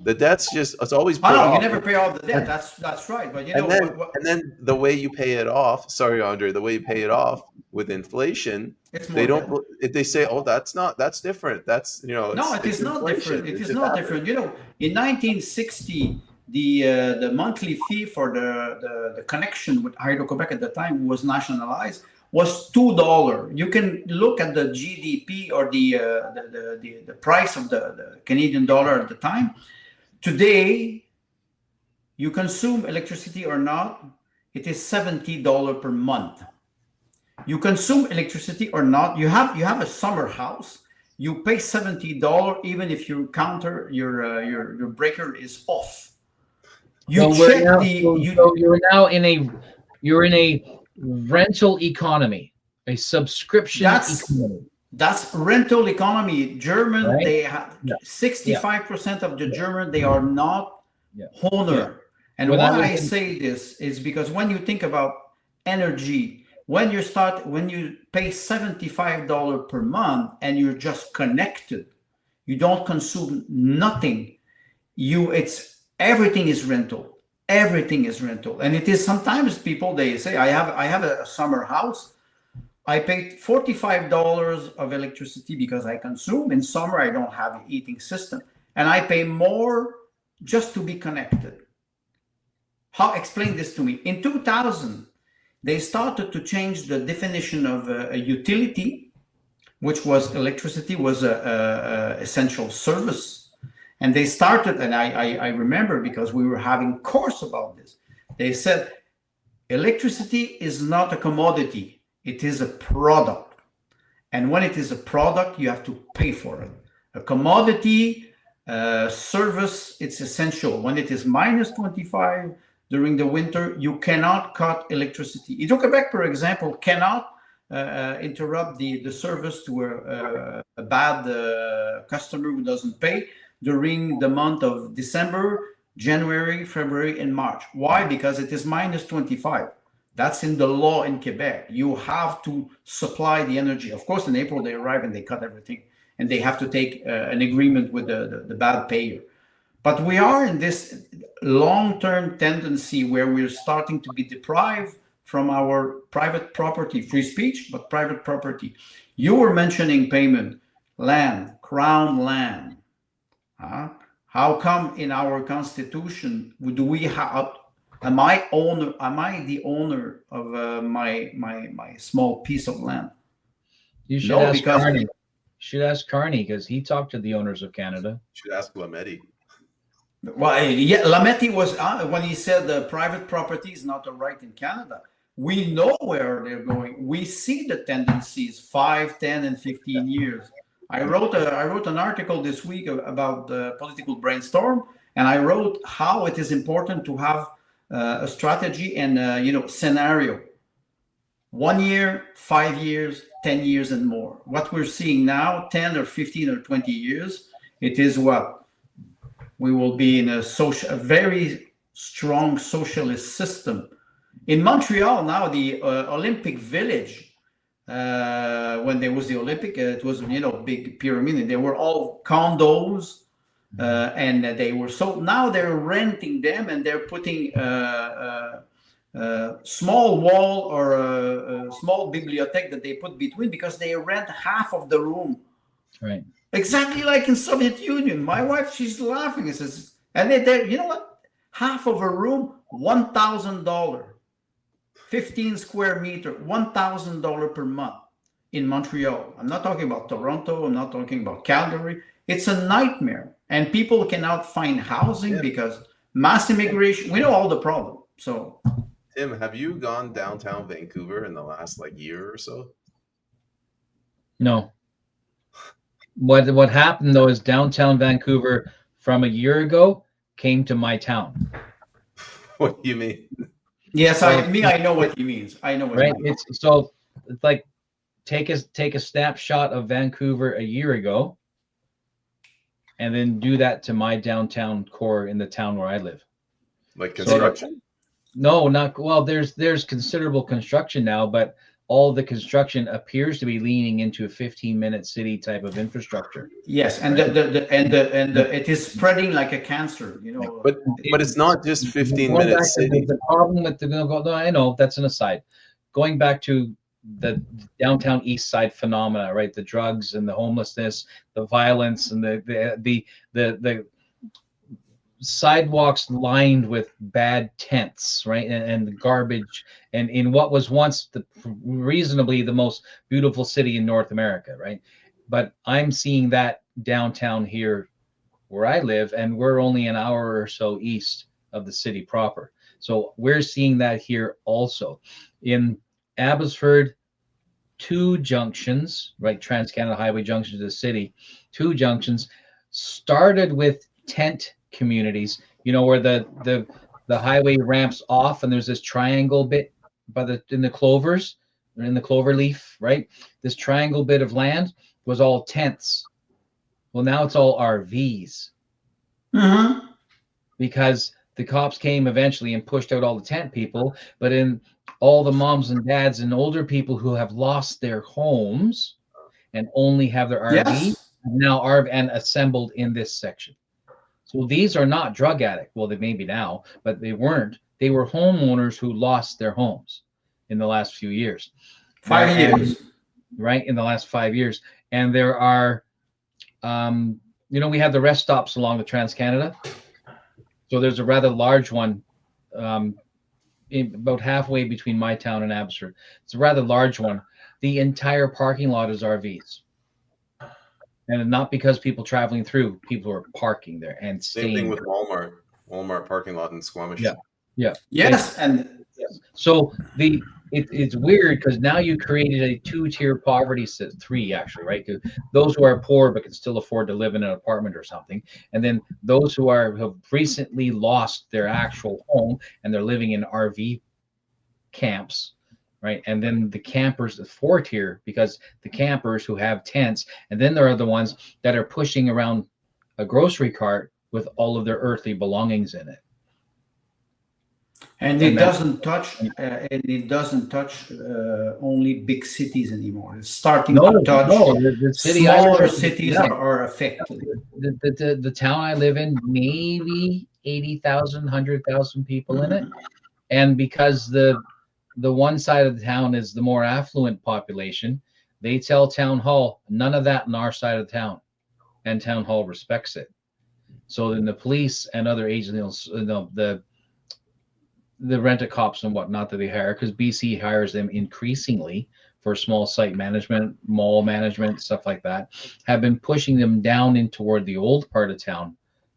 The debt's it's always put off. You never pay off the debt. That's right. But and then the way you pay it off. Sorry, Andre. The way you pay it off with inflation, they say, oh, that's different. That's No, it is not different. It is not different. You know, in 1960, the monthly fee for the connection with Hydro-Quebec at the time was nationalized, was $2. You can look at the GDP or the price of the Canadian dollar at the time. Today, you consume electricity or not, it is $70 per month. You consume electricity or not, you have a summer house, you pay $70 even if your counter, your breaker is off. You're now in a rental economy, a subscription economy. That's rental economy. German, right? They have 65% of the German, they are not owner. Yeah. And why I say this is because when you think about energy, when you pay $75 per month and you're just connected, you don't consume nothing. Everything is rental. Everything is rental. And it is sometimes people, they say, I have a summer house. I paid $45 of electricity because I consume. In summer, I don't have a heating system. And I pay more just to be connected. Explain this to me. In 2000, they started to change the definition of a utility, which was electricity was a essential service. And they started, and I remember because we were having course about this. They said, electricity is not a commodity, it is a product. And when it is a product, you have to pay for it. A commodity, service, it's essential. When it is minus 25 during the winter, you cannot cut electricity. Hydro-Québec, for example, cannot interrupt the service to a bad customer who doesn't pay during the month of December, January, February, and March. Why? Because it is minus 25. That's in the law in Quebec. You have to supply the energy. Of course, in April, they arrive and they cut everything. And they have to take an agreement with the bad payer. But we are in this long-term tendency where we're starting to be deprived from our private property, free speech, but private property. You were mentioning payment, land, crown land. How come in our constitution do we have? Am I the owner of my small piece of land? You should ask Carney. You should ask Carney because he talked to the owners of Canada. You should ask Lametti. Well, yeah, Lametti was when he said the private property is not a right in Canada. We know where they're going. We see the tendencies 5, 10, and 15 years. I wrote an article this week about the political brainstorm, and I wrote how it is important to have a strategy and scenario. 1 year, 5 years, 10 years, and more. What we're seeing now, 10 or 15 or 20 years, it is what we will be in a very strong socialist system. In Montreal now, the Olympic Village. When there was the Olympic, it was big pyramid, and they were all condos, and they were sold. Now they're renting them, and they're putting small wall or a small bibliothèque that they put between because they rent half of the room. Right. Exactly like in Soviet Union. My wife, she's laughing. It says, and they you know what? Half of a room, $1,000. 15 square meter, $1,000 per month in Montreal. I'm not talking about Toronto. I'm not talking about Calgary. It's a nightmare. And people cannot find housing because mass immigration, we know all the problem. So, Tim, have you gone downtown Vancouver in the last year or so? No. What happened though is downtown Vancouver from a year ago came to my town. What do you mean? Yes, I know what he means. I know what he means. It's like take a snapshot of Vancouver a year ago and then do that to my downtown core in the town where I live. Like construction? No, not well, there's considerable construction now, but all the construction appears to be leaning into a 15-minute city type of infrastructure. Yes, and it is spreading like a cancer, But it's not just 15-minute city. The problem with I know that's an aside. Going back to the downtown east side phenomena, right? The drugs and the homelessness, the violence, and the sidewalks lined with bad tents, right, and the garbage, and in what was once reasonably the most beautiful city in North America, right? But I'm seeing that downtown here where I live, and we're only an hour or so east of the city proper. So we're seeing that here also. In Abbotsford, 2 junctions, right, Trans-Canada Highway junction to the city, 2 junctions started with tent communities, where the highway ramps off and there's this triangle bit in the clovers or in the clover leaf, right? This triangle bit of land was all tents. Well, now it's all RVs. Because the cops came eventually and pushed out all the tent people, but in all the moms and dads and older people who have lost their homes and only have their RV now are and assembled in this section. So these are not drug addicts. Well, they may be now, but they weren't. They were homeowners who lost their homes in the last few years. 5 years. Right, in the last 5 years. And there are, we have the rest stops along the Trans-Canada. So there's a rather large one about halfway between my town and Abbotsford. It's a rather large one. The entire parking lot is RVs. And not because people traveling through, people are parking there and staying. Same thing with there. Walmart parking lot in Squamish. Yeah. Yes, and Yes. So it's weird because now you created a 2-tier poverty system, 3 actually, right? 'Cause those who are poor but can still afford to live in an apartment or something, and then those who have recently lost their actual home and they're living in RV camps, right? And then the campers, the 4-tier, because the campers who have tents, and then there are the ones that are pushing around a grocery cart with all of their earthly belongings in it. it doesn't touch only big cities anymore. It's starting to touch the city smaller cities are affected. The town I live in, maybe 80,000, 100,000 people in it, and because the one side of the town is the more affluent population, they tell town hall none of that in our side of the town, and town hall respects it. So then the police and other agents, the rent-a-cops and whatnot that they hire, because BC hires them increasingly for small site management, mall management, stuff like that, have been pushing them down in toward the old part of town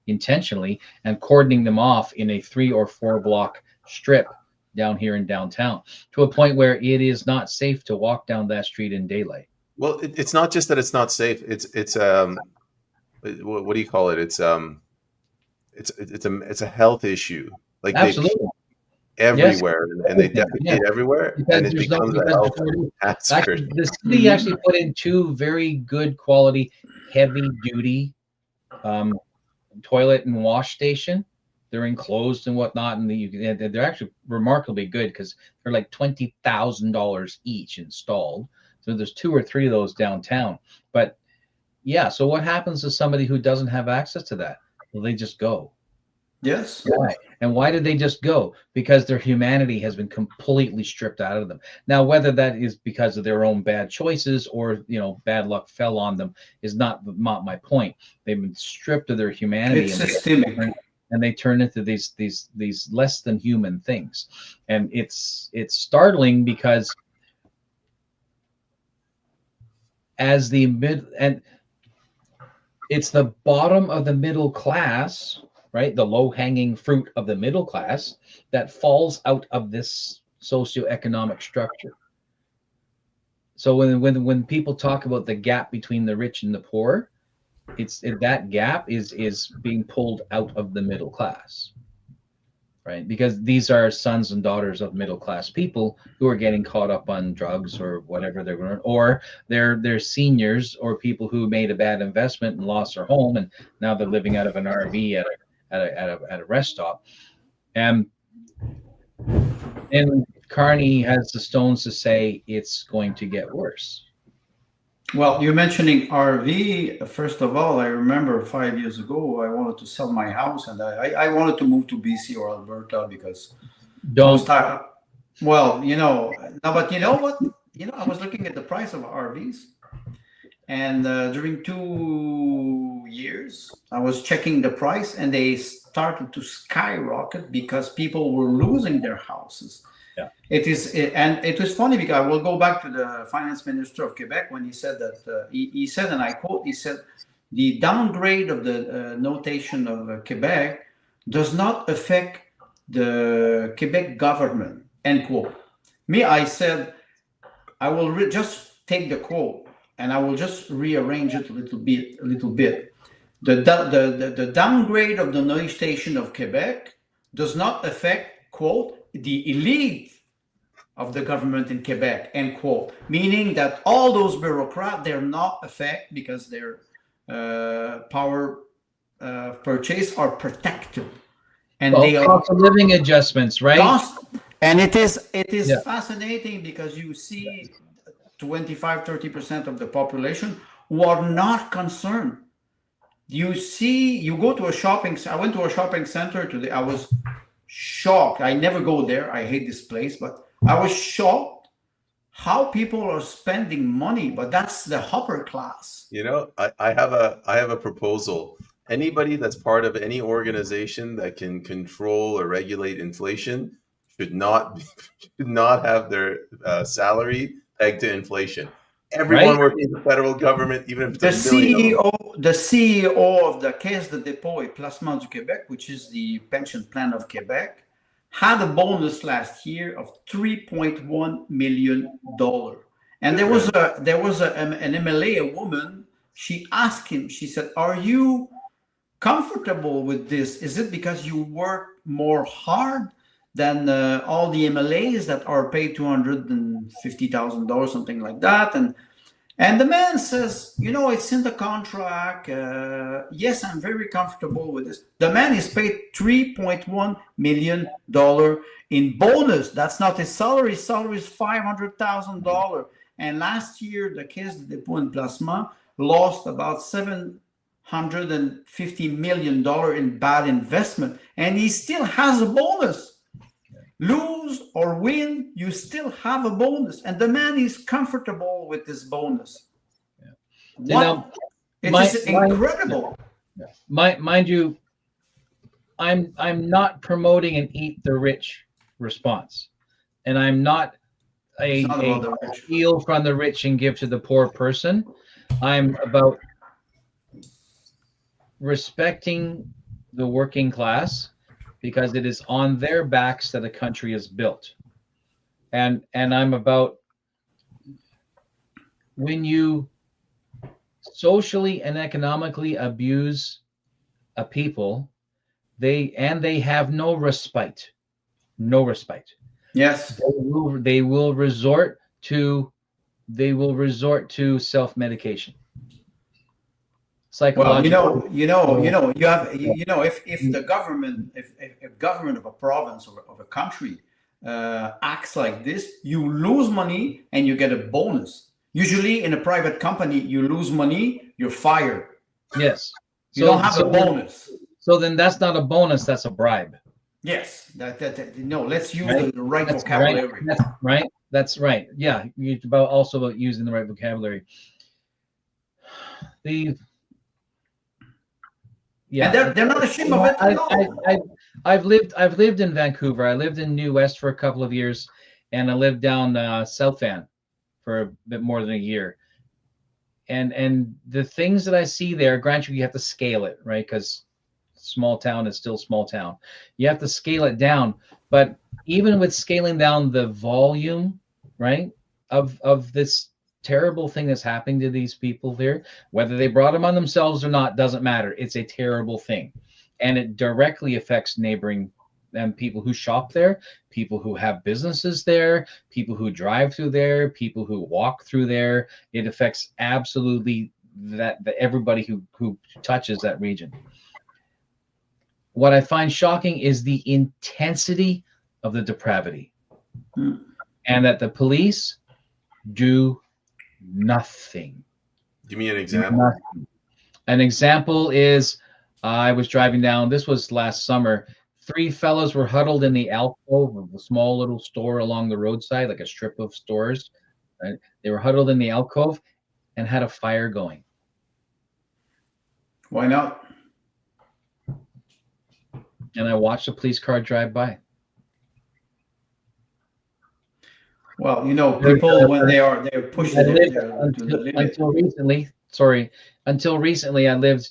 intentionally and cordoning them off in a 3 or 4 block strip down here in downtown, to a point where it is not safe to walk down that street in daylight. Well, it's not just that it's not safe. It's what do you call it? It's a health issue. Like Absolutely. Everywhere, yes. And they defecate everywhere, because and it becomes a health hazard. The city actually put in 2 very good quality, heavy duty toilet and wash station. They're enclosed and whatnot, and they're actually remarkably good because they're like $20,000 each installed. So there's 2 or 3 of those downtown. But yeah, so what happens to somebody who doesn't have access to that? Well, they just go. Yes. Why? And why did they just go? Because their humanity has been completely stripped out of them. Now, whether that is because of their own bad choices or, bad luck fell on them is not my point. They've been stripped of their humanity. It's systemic. And they turn into these less than human things. And it's startling because it's the bottom of the middle class, right? The low-hanging fruit of the middle class that falls out of this socioeconomic structure. So when people talk about the gap between the rich and the poor, that gap is being pulled out of the middle class, right? Because these are sons and daughters of middle class people who are getting caught up on drugs or whatever they're going to, or they're seniors or people who made a bad investment and lost their home, and now they're living out of an RV at a rest stop. And Carney has the stones to say it's going to get worse. Well, you're mentioning RV. First of all, I remember 5 years ago, I wanted to sell my house, and I wanted to move to BC or Alberta because well, no, but you know what? I was looking at the price of RVs, and during 2 years, I was checking the price, and they started to skyrocket because people were losing their houses. Yeah. It was funny because I will go back to the finance minister of Quebec when he said that he said, and I quote, he said, the downgrade of the notation of Quebec does not affect the Quebec government, end quote. I said, I will just take the quote and I will just rearrange it a little bit. The downgrade of the notation of Quebec does not affect, quote, the elite of the government in Quebec, end quote. Meaning that all those bureaucrats, they're not affected because their power purchase are protected. And they are cost of living adjustments, right? And it is fascinating because you see 25-30% of the population who are not concerned. You go to I went to a shopping center today. I was shocked. I never go there. I hate this place, but I was shocked how people are spending money. But that's the upper class. I have a proposal, anybody that's part of any organization that can control or regulate inflation should not have their salary pegged to inflation. Everyone working in the federal government, even if it's a million of them. The CEO of the Caisse de dépôt et placement du Québec, which is the pension plan of Quebec, had a bonus last year of $3.1 million. And there was an MLA, a woman. She asked him. She said, "Are you comfortable with this? Is it because you work more hard than all the MLAs that are paid $250,000, something like that?" And the man says, "It's in the contract. Yes, I'm very comfortable with this." The man is paid $3.1 million in bonus. That's not his salary. His salary is $500,000. And last year, the Caisse de dépôt et placement lost about $750 million in bad investment, and he still has a bonus. Lose or win, you still have a bonus, and the man is comfortable with this bonus. It is incredible. Mind you, I'm not promoting an eat the rich response, and I'm not a steal from the rich and give to the poor person. I'm about respecting the working class, because it is on their backs that a country is built. And I'm about, when you socially and economically abuse a people, they have no respite. Yes. They will resort to self-medication. Well, if the government, if government of a province or of a country acts like this, you lose money and you get a bonus. Usually in a private company, you lose money, you're fired. Yes. You don't have a bonus. So then that's not a bonus, that's a bribe. Yes. Let's use the right vocabulary. That's right. Yeah. It's also about using the right vocabulary. And they're not ashamed of it at all. I've lived in Vancouver. I lived in New West for a couple of years, and I lived down South Van for a bit more than a year. And the things that I see there, granted, you have to scale it, right? Because small town is still small town. You have to scale it down. But even with scaling down the volume, right, of this terrible thing that's happening to these people there, whether they brought them on themselves or not, doesn't matter. It's a terrible thing, and it directly affects neighboring people who shop there, people who have businesses there, people who drive through there, people who walk through there. It affects absolutely everybody who touches that region. What I find shocking is the intensity of the depravity, and that the police do nothing. Give me an example. Nothing. An example is, I was driving down, this was last summer, 3 fellows were huddled in the alcove of a small little store along the roadside, like a strip of stores. Right? They were huddled in the alcove and had a fire going. Why not? And I watched a police car drive by. Well, people when they're pushing until recently, I lived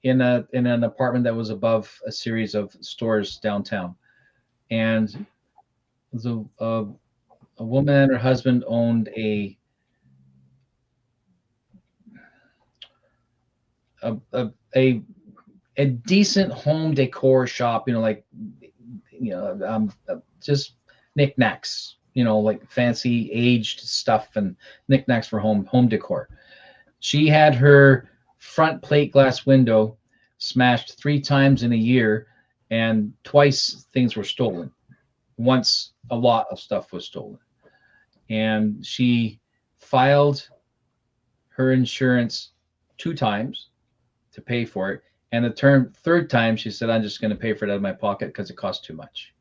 in an apartment that was above a series of stores downtown, and a woman and her husband owned a decent home decor shop, just knickknacks. Like fancy aged stuff and knickknacks for home decor. She had her front plate glass window smashed 3 times in a year, and twice things were stolen. Once a lot of stuff was stolen. And she filed her insurance 2 times to pay for it. And the third time she said, "I'm just going to pay for it out of my pocket because it costs too much."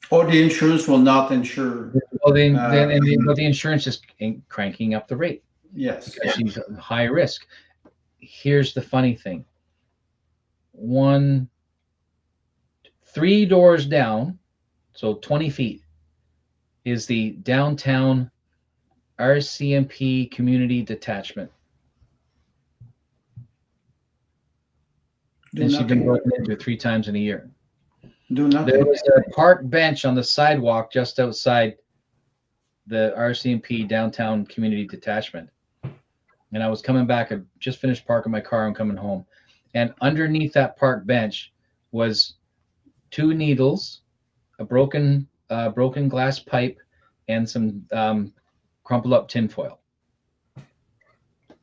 Or the insurance will not insure. Well, the insurance is cranking up the rate. Yes. Because she's high risk. Here's the funny thing. 3 doors down, so 20 feet, is the downtown RCMP community detachment. And she's been broken into 3 times in a year. Do nothing. There was a park bench on the sidewalk just outside the RCMP downtown community detachment. And I was coming back, I just finished parking my car, I'm coming home. And underneath that park bench was 2 needles, a broken glass pipe, and some crumpled up tinfoil.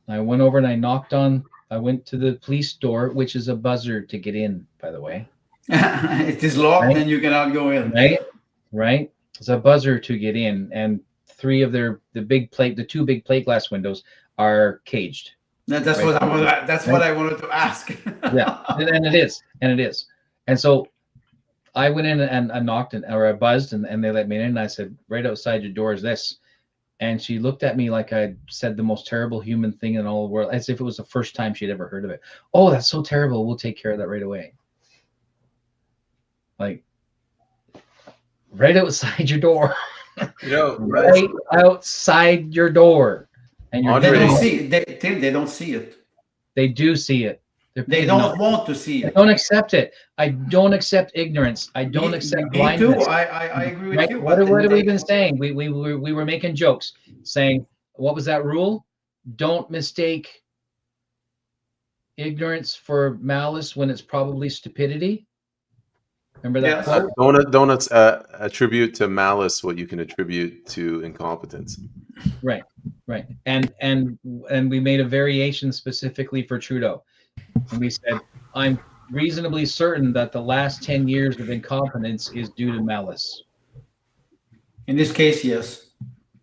I went over and I went to the police door, which is a buzzer to get in, by the way. It is locked, right? And you cannot go in. Right. It's a buzzer to get in, and 3 of the 2 big plate glass windows are caged. That's right? What I wanted to ask. Yeah, and it is. And so I went in and I knocked or I buzzed, and they let me in. And I said, right outside your door is this. And she looked at me like I said the most terrible human thing in all the world, as if it was the first time she'd ever heard of it. Oh, that's so terrible. We'll take care of that right away. Like, right outside your door. Right outside your door. And they don't see it. They don't see it. They do see it. They don't want to see it. I don't accept it. I don't accept ignorance. I don't accept blindness. Me too. I agree with you. What have we been saying? We were making jokes, saying, what was that rule? Don't mistake ignorance for malice when it's probably stupidity. Remember that quote? Don't attribute to malice what you can attribute to incompetence. Right. And we made a variation specifically for Trudeau. And we said, I'm reasonably certain that the last 10 years of incompetence is due to malice. In this case, yes.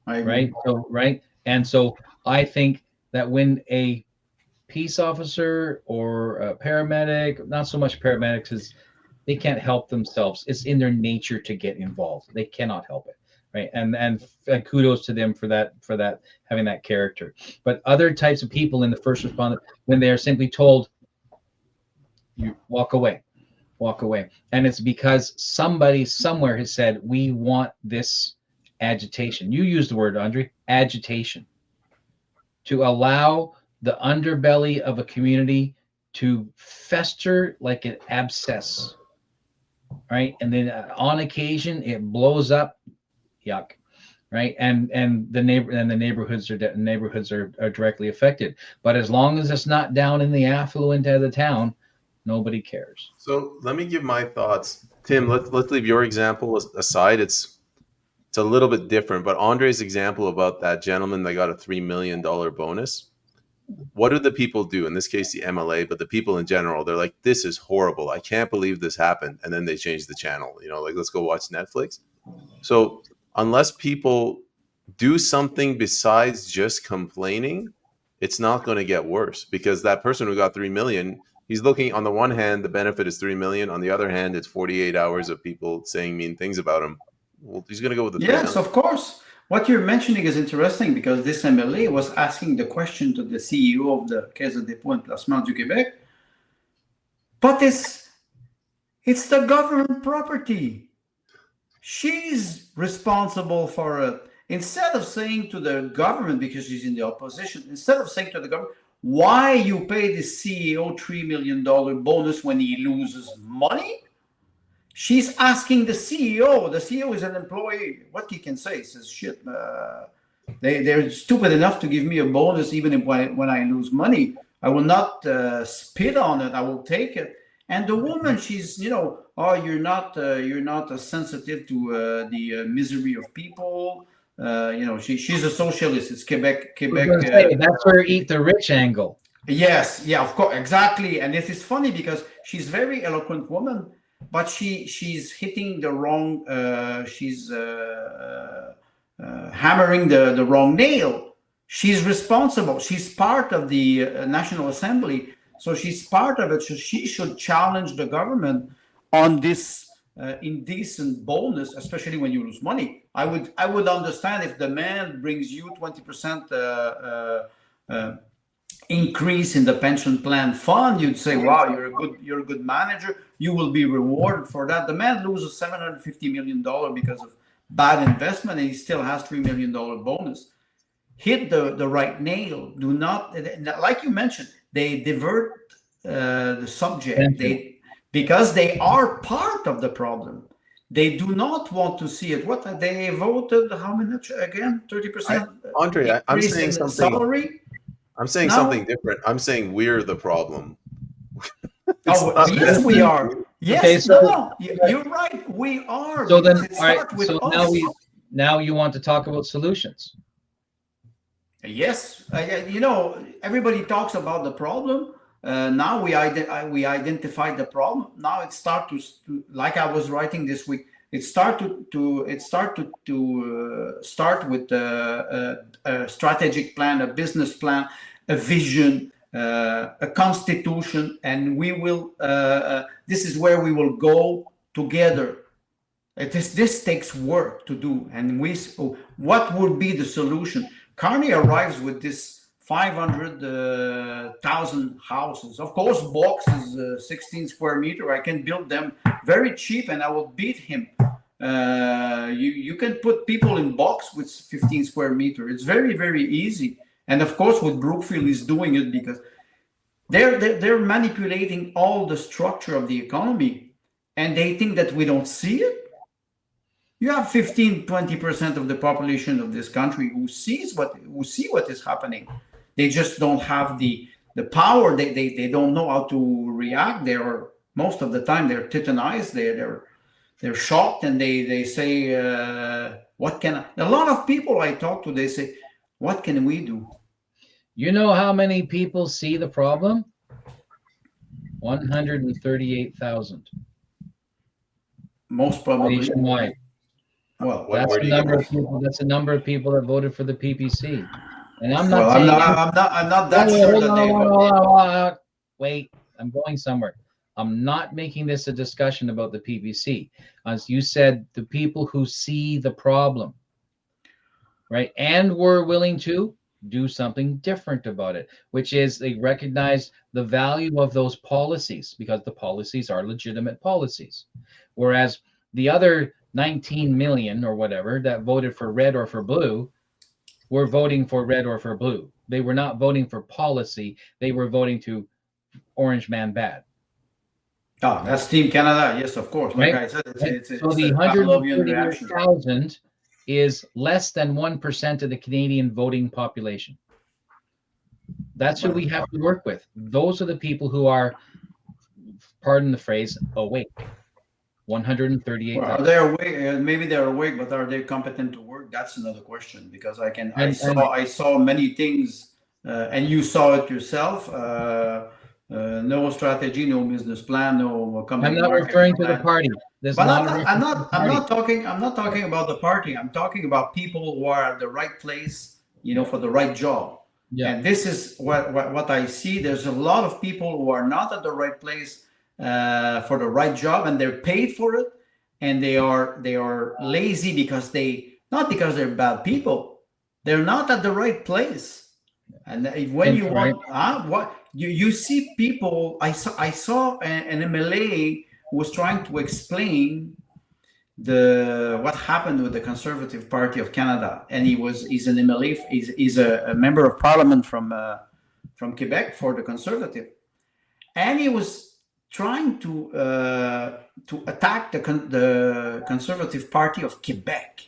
I agree. Right. And so I think that when a peace officer or a paramedic, not so much paramedics, because they can't help themselves. It's in their nature to get involved. They cannot help it. Right. And kudos to them for that, having that character. But other types of people in the first responder, when they are simply told, you walk away. And it's because somebody somewhere has said, we want this agitation. You used the word, Andre, agitation, to allow the underbelly of a community to fester like an abscess. Right. And then on occasion it blows up. Yuck. Right. And the neighborhoods are directly affected. But as long as it's not down in the affluent of the town, nobody cares. So let me give my thoughts. Tim, let's leave your example aside. It's a little bit different, but Andre's example about that gentleman that got a $3 million bonus. What do the people do? In this case, the MLA, but the people in general, they're like, this is horrible. I can't believe this happened. And then they change the channel, like, let's go watch Netflix. So unless people do something besides just complaining, it's not going to get worse, because that person who got 3 million, he's looking, on the one hand, the benefit is 3 million. On the other hand, it's 48 hours of people saying mean things about him. Well, he's going to go with the 3 million. Yes, of course. What you're mentioning is interesting, because this MLA was asking the question to the CEO of the Caisse de dépôt et placement du Québec. But it's the government property. She's responsible for it. Instead of saying to the government, because she's in the opposition, instead of saying to the government, why you pay the CEO $3 million bonus when he loses money? She's asking the CEO. The CEO is an employee. What he can say? He says, shit, they're stupid enough to give me a bonus even when I lose money. I will not spit on it. I will take it. And the woman, she's, oh, you're not sensitive to the misery of people. She's a socialist. It's Quebec. That's her eat the rich angle. Yes, yeah, of course, exactly. And it is funny because she's a very eloquent woman, but she's hitting the wrong. She's hammering the wrong nail. She's responsible. She's part of the National Assembly, so she's part of it. So she should challenge the government on this indecent bonus, especially when you lose money. I would understand if the man brings you 20% increase in the pension plan fund, you'd say, wow, you're a good manager. You will be rewarded for that. The man loses $750 million because of bad investment, and he still has $3 million bonus. Hit the right nail. Do not, like you mentioned, they divert the subject. Because they are part of the problem. They do not want to see it. What they voted? How much again? 30%. Andre, I'm saying something. Salary. I'm saying something different. I'm saying we're the problem. Yes, we are. Yes, okay, so, you're right. We are. So then, all right. So now you want to talk about solutions. Yes, everybody talks about the problem. Now we identified the problem. Now it started to, like I was writing this week. It started to start with a strategic plan, a business plan, a vision, a constitution, and we will. This is where we will go together. This takes work to do, and what would be the solution? Carney arrives with this 500,000 houses. Of course, Bloc is 16 square meter. I can build them very cheap, and I will beat him. You can put people in Bloc with 15 square meter. It's very, very easy. And of course, what Brookfield is doing it because they're manipulating all the structure of the economy, and they think that we don't see it. You have 15-20% of the population of this country who see what is happening. They just don't have the power. They don't know how to react. Most of the time they're titannized. They're shocked, and they say, "What can I?" A lot of people I talk to, they say, "What can we do?" You know how many people see the problem? 138,000. Most probably nationwide. Well, that's the number of people. That's the number of people that voted for the PPC. And I'm not. I'm not that sure that they. Wait, I'm going somewhere. I'm not making this a discussion about the PPC. As you said, the people who see the problem, right, and were willing to do something different about it, which is they recognize the value of those policies because the policies are legitimate policies, whereas the other 19 million or whatever that voted for red or for blue were voting for red or for blue. They were not voting for policy. They were voting to Orange Man bad. Oh, that's Team Canada. Yes, of course. Like I said, it's so the 138,000 is less than 1% of the Canadian voting population. That's who we have to work with. Those are the people who are, pardon the phrase, awake. 138,000. Well, they're awake. Maybe they're awake, but are they competent to work? That's another question. Because I saw many things, and you saw it yourself. No strategy, no business plan, no. I'm not referring to the party. But I'm not talking about the party. I'm talking about people who are at the right place, for the right job. Yeah. And this is what I see. There's a lot of people who are not at the right place for the right job, and they're paid for it, and they are lazy because not because they're bad people. They're not at the right place. And when you want, what you see people, I saw an MLA who was trying to explain what happened with the Conservative Party of Canada, and he's an MLA, he's a member of Parliament from Quebec for the Conservative, and he was trying to attack the Conservative Party of Quebec.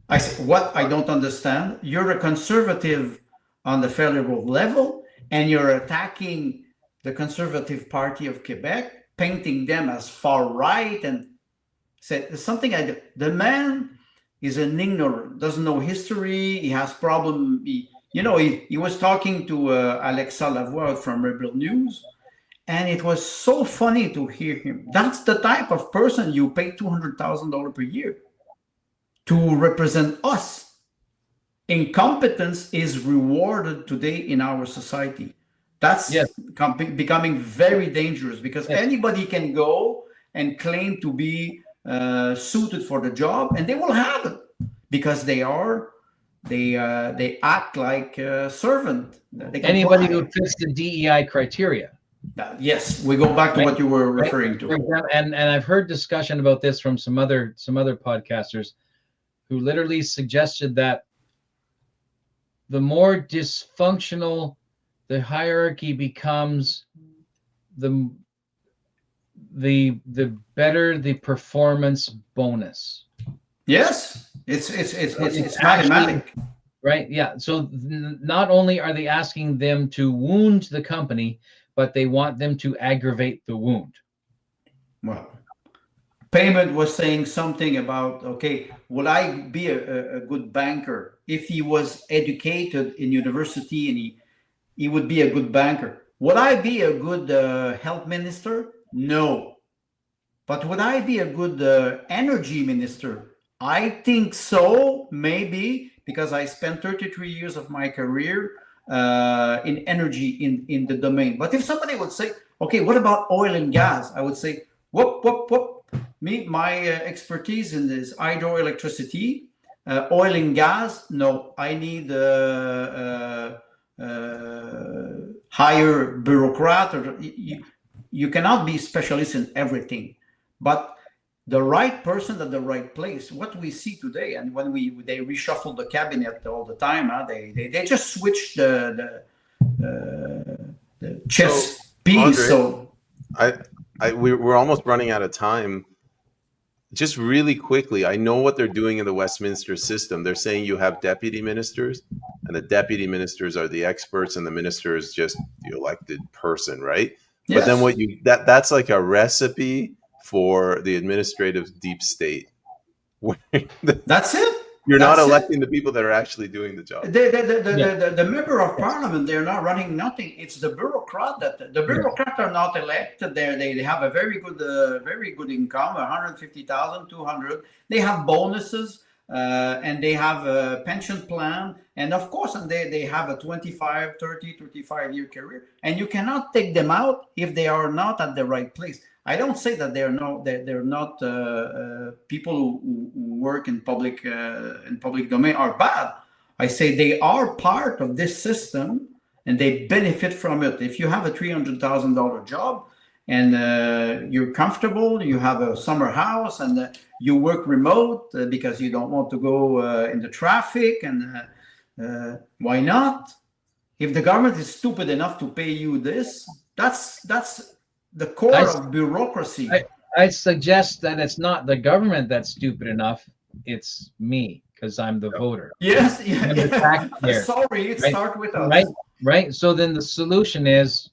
I said, what? I don't understand. You're a conservative on the federal level, and you're attacking the Conservative Party of Quebec, painting them as far right, and said something. The man is an ignorant, doesn't know history. He has problem. He was talking to Alexa Lavoie from Rebel News, and it was so funny to hear him. That's the type of person you pay $200,000 per year to represent us. Incompetence is rewarded today in our society. That's becoming very dangerous because anybody can go and claim to be suited for the job, and they will have it because they are they act like a servant. They Anybody comply. who fits the DEI criteria. Yes, we go back to what you were referring to. For example, and I've heard discussion about this from some other podcasters who literally suggested that the more dysfunctional the hierarchy becomes, the better the performance bonus. Yes, it's mathematic. Right? Yeah. So not only are they asking them to wound the company, but they want them to aggravate the wound. Well, Payment was saying something about, okay, would I be a good banker if he was educated in university and he would be a good banker? Would I be a good health minister? No. But would I be a good energy minister? I think so, maybe, because I spent 33 years of my career in energy in the domain. But if somebody would say, okay, what about oil and gas? I would say, whoop. My expertise in this hydroelectricity, oil and gas. No, I need higher bureaucrat. Or you cannot be specialist in everything, but the right person at the right place. What we see today, and when they reshuffle the cabinet all the time, they just switch the chess piece. So we're almost running out of time. Just really quickly, I know what they're doing in the Westminster system. They're saying you have deputy ministers, and the deputy ministers are the experts, and the minister is just the elected person, right? Yes. But then that's like a recipe for the administrative deep state. That's it. You're not electing the people that are actually doing the job. The member of parliament, they're not running nothing. It's the bureaucrat the bureaucrats are not elected. They have a very good income, 150,000, 200. They have bonuses and they have a pension plan, and of course, and they have a 25, 30, 35-year career. And you cannot take them out if they are not at the right place. I don't say that they're not people who work in public domain are bad. I say they are part of this system and they benefit from it. If you have a $300,000 job and you're comfortable, you have a summer house, and you work remote because you don't want to go in the traffic, and why not? If the government is stupid enough to pay you this, that's the core of bureaucracy. I suggest that it's not the government that's stupid enough. It's me, because I'm the voter. Yes, yeah. Sorry, start with us. Right. So then the solution is,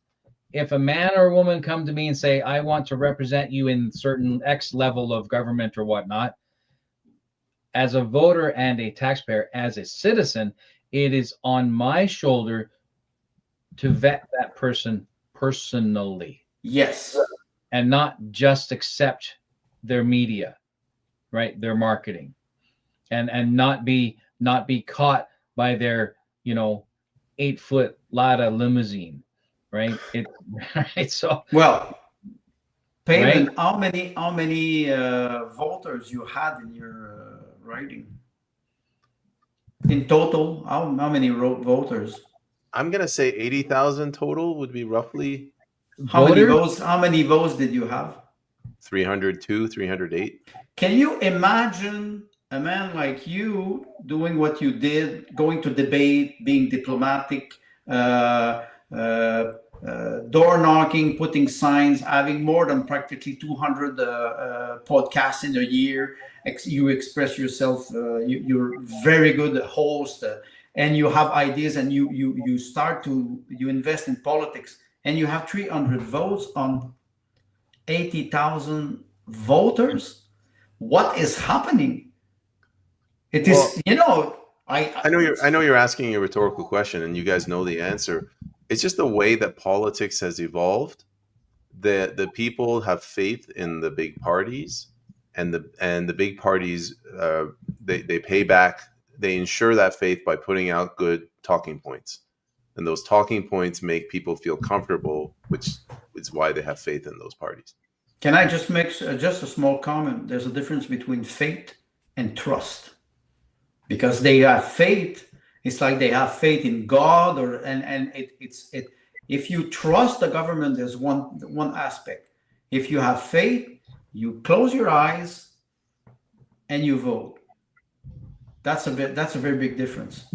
if a man or a woman come to me and say, I want to represent you in certain X level of government or whatnot, as a voter and a taxpayer, as a citizen, it is on my shoulder to vet that person personally. Yes. And not just accept their media, right? Their marketing, and not be caught by their 8-foot Lada limousine, right? Right. So Payment. Right? How many voters you had in your writing? In total, how many voters? I'm gonna say 80,000 total would be roughly. How many votes did you have? 302, 308. Can you imagine a man like you doing what you did, going to debate, being diplomatic, door knocking, putting signs, having more than practically 200 podcasts in a year? You express yourself. You're very good host, and you have ideas, and you invest in politics. And you have 300 votes on 80,000 voters. What is happening? It is, I know you're asking a rhetorical question, and you guys know the answer. It's just the way that politics has evolved. The people have faith in the big parties, and the big parties they pay back. They ensure that faith by putting out good talking points. And those talking points make people feel comfortable, which is why they have faith in those parties. Can I just make just a small comment? There's a difference between faith and trust. because they have faith. It's like they have faith in God, if you trust the government, there's one aspect. If you have faith, you close your eyes and you vote. That's a very big difference.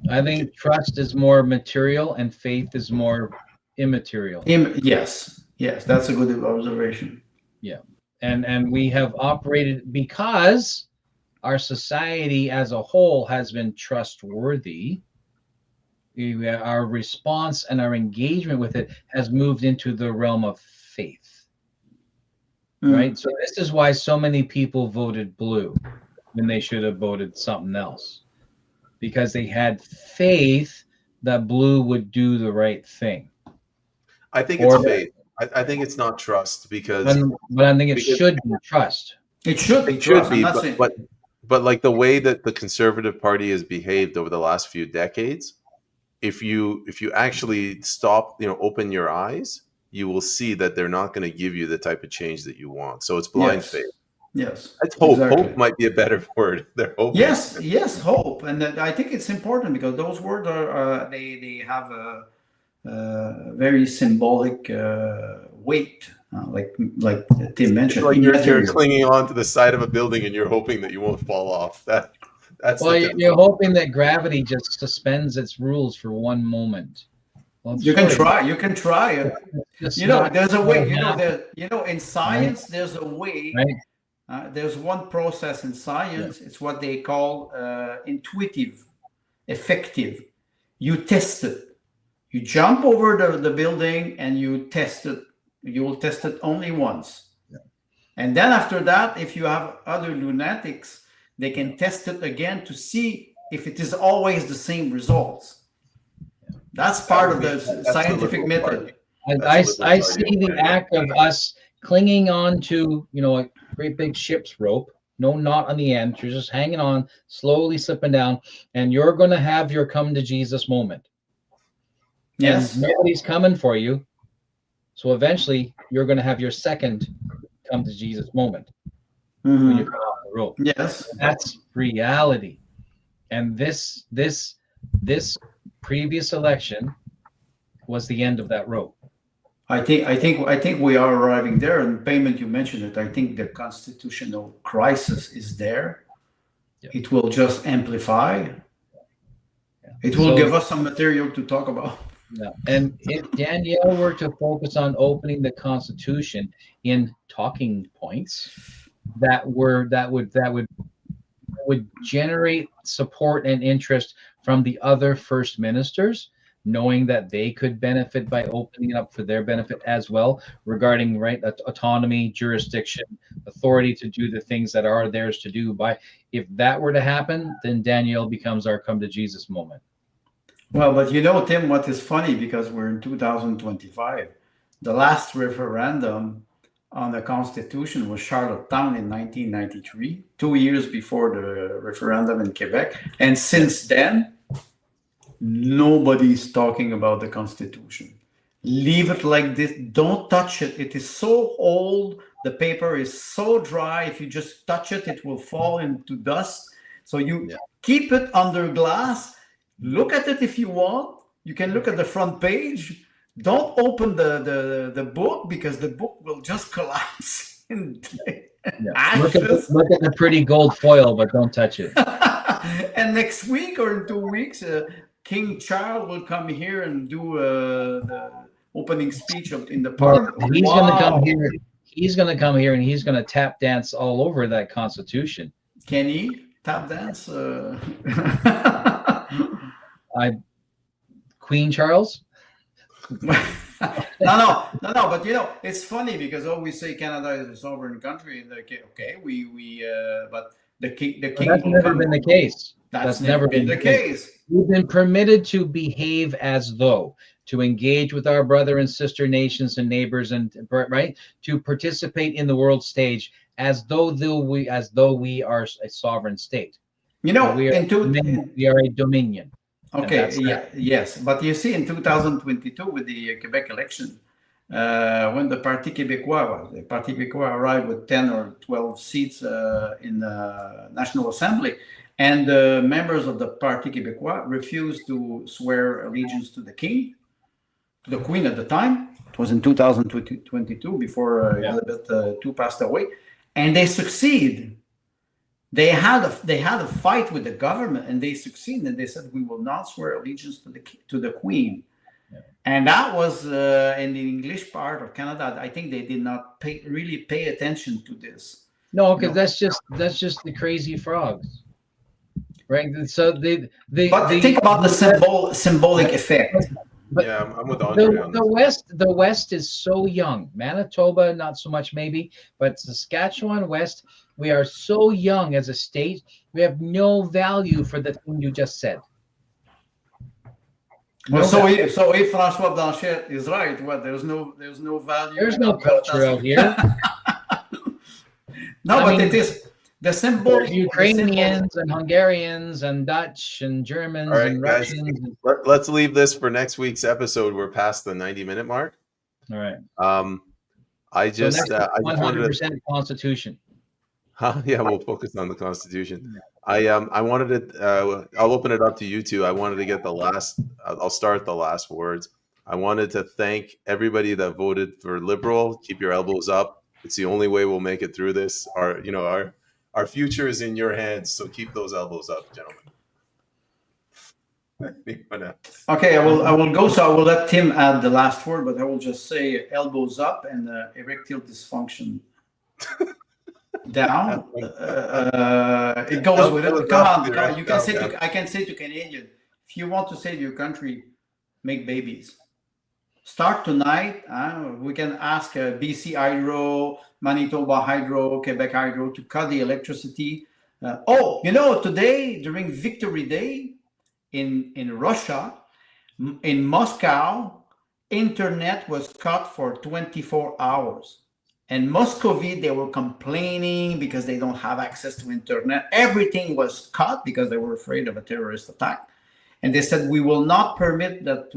I think trust is more material and faith is more immaterial. Yes, that's a good observation. Yeah. And we have operated because our society as a whole has been trustworthy. Our response and our engagement with it has moved into the realm of faith. Right? So this is why so many people voted blue when they should have voted something else, because they had faith that blue would do the right thing. I think it's faith. I think it's not trust, because but I think it should be trust. It should be trust. But like the way that the Conservative Party has behaved over the last few decades, if you actually stop, open your eyes, you will see that they're not going to give you the type of change that you want. So it's blind faith. Yes. It's hope. Exactly. Hope might be a better word. They're hoping. Yes, hope. And I think it's important because those words they have a very symbolic weight, like Tim mentioned. It's like you're clinging on to the side of a building and you're hoping that you won't fall off. That's you're hoping that gravity just suspends its rules for one moment. Well, you can try. There's a way. In science, there's a way. Right. There's one process in science. Yeah. It's what they call intuitive, effective. You test it. You jump over the building and you test it. You will test it only once. Yeah. And then after that, if you have other lunatics, they can test it again to see if it is always the same results. That's part of the scientific method. I see the act of us clinging on to, a great big ship's rope, no knot on the end. You're just hanging on, slowly slipping down, and you're going to have your come to Jesus moment. Yes. And nobody's coming for you. So eventually you're going to have your second come to Jesus moment when you come off the rope. Yes. That's reality. And this previous election was the end of that rope. I think we are arriving there. And Payment, you mentioned it. I think the constitutional crisis is there. Yep. It will just amplify. Yeah. It will give us some material to talk about. Yeah. And if Danielle were to focus on opening the Constitution in talking points that would generate support and interest from the other first ministers, knowing that they could benefit by opening it up for their benefit as well, regarding autonomy, jurisdiction, authority to do the things that are theirs to do. If that were to happen, then Danielle becomes our come to Jesus moment. Well, but Tim, what is funny, because we're in 2025, the last referendum on the Constitution was Charlottetown in 1993, 2 years before the referendum in Quebec. And since then, nobody's talking about the Constitution. Leave it like this. Don't touch it. It is so old. The paper is so dry. If you just touch it, it will fall into dust. So keep it under glass. Look at it if you want. You can look at the front page. Don't open the book, because the book will just collapse. Look at the pretty gold foil, but don't touch it. And next week or in 2 weeks, King Charles will come here and do the opening speech in the park. He's going to come here. He's going to come here and he's going to tap dance all over that Constitution. Can he tap dance? Queen Charles? No. But it's funny because we say Canada is a sovereign country. But the king. That's never been the case. That's never been the case. We've been permitted to behave as though, to engage with our brother and sister nations and neighbors, and to participate in the world stage as though we are a sovereign state. We are a dominion. Okay. Yes. But you see, in 2022 with the Quebec election, when the Parti Québécois arrived with 10 or 12 seats in the National Assembly, And the members of the Parti Québécois refused to swear allegiance to the king, to the queen at the time. It was in 2022, before Elizabeth II passed away, and they succeed. They had a fight with the government, and they succeeded. And they said, "We will not swear allegiance to the queen." Yeah. And that was in the English part of Canada. I think they did not really pay attention to this. No, because that's just the crazy frogs, right? So they think about the symbolic effect. But yeah, I'm with Andre on this. The West is so young. Manitoba, not so much maybe, but Saskatchewan, West, we are so young as a state. We have no value for the thing you just said. Well, so Yves-François Blanchet is right. What? There's no value. There's no culture out here. It is. The symbol, Ukrainians and Hungarians and Dutch and Germans and Russians. Guys, let's leave this for next week's episode. We're past the 90-minute mark. All right. I just 100% Constitution. Yeah, we'll focus on the Constitution. I wanted to. I'll open it up to you two. I wanted to get the last. I'll start the last words. I wanted to thank everybody that voted for Liberal. Keep your elbows up. It's the only way we'll make it through this. Our future is in your hands, so keep those elbows up, gentlemen. Okay, I will go. So I will let Tim add the last word, but I will just say elbows up and erectile dysfunction down. It goes with it. Come on. You can say I can say to Canadian, if you want to save your country, make babies. Start tonight. We can ask BC Hydro, Manitoba Hydro, Quebec Hydro to cut the electricity. Today during Victory Day in Russia, in Moscow, internet was cut for 24 hours. And Muscovy, they were complaining because they don't have access to internet. Everything was cut because they were afraid of a terrorist attack. And they said, we will not permit that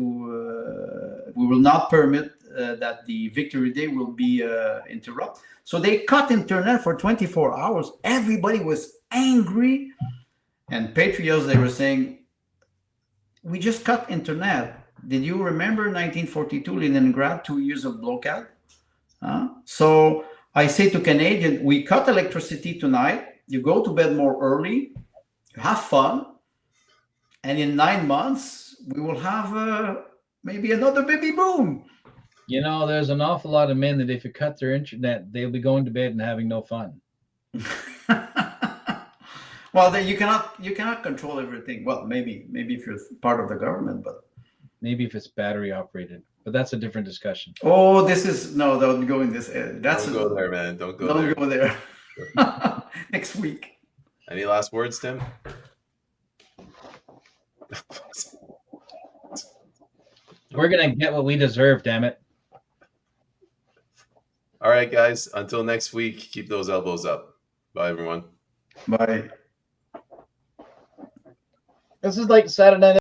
that the Victory Day will be interrupted. So they cut internet for 24 hours. Everybody was angry. And patriots, they were saying, we just cut internet. Did you remember 1942, Leningrad, 2 years of blackout? So I say to Canadians, we cut electricity tonight. You go to bed more early. You have fun. And in 9 months, we will have maybe another baby boom. There's an awful lot of men that if you cut their internet, they'll be going to bed and having no fun. Well, you cannot control everything. Well, maybe if you're part of the government, but maybe if it's battery operated. But that's a different discussion. Oh, don't go in this. Don't go there, man. Don't go there. Next week. Any last words, Tim? We're going to get what we deserve, damn it. All right, guys. Until next week, keep those elbows up. Bye, everyone. Bye. This is like Saturday night.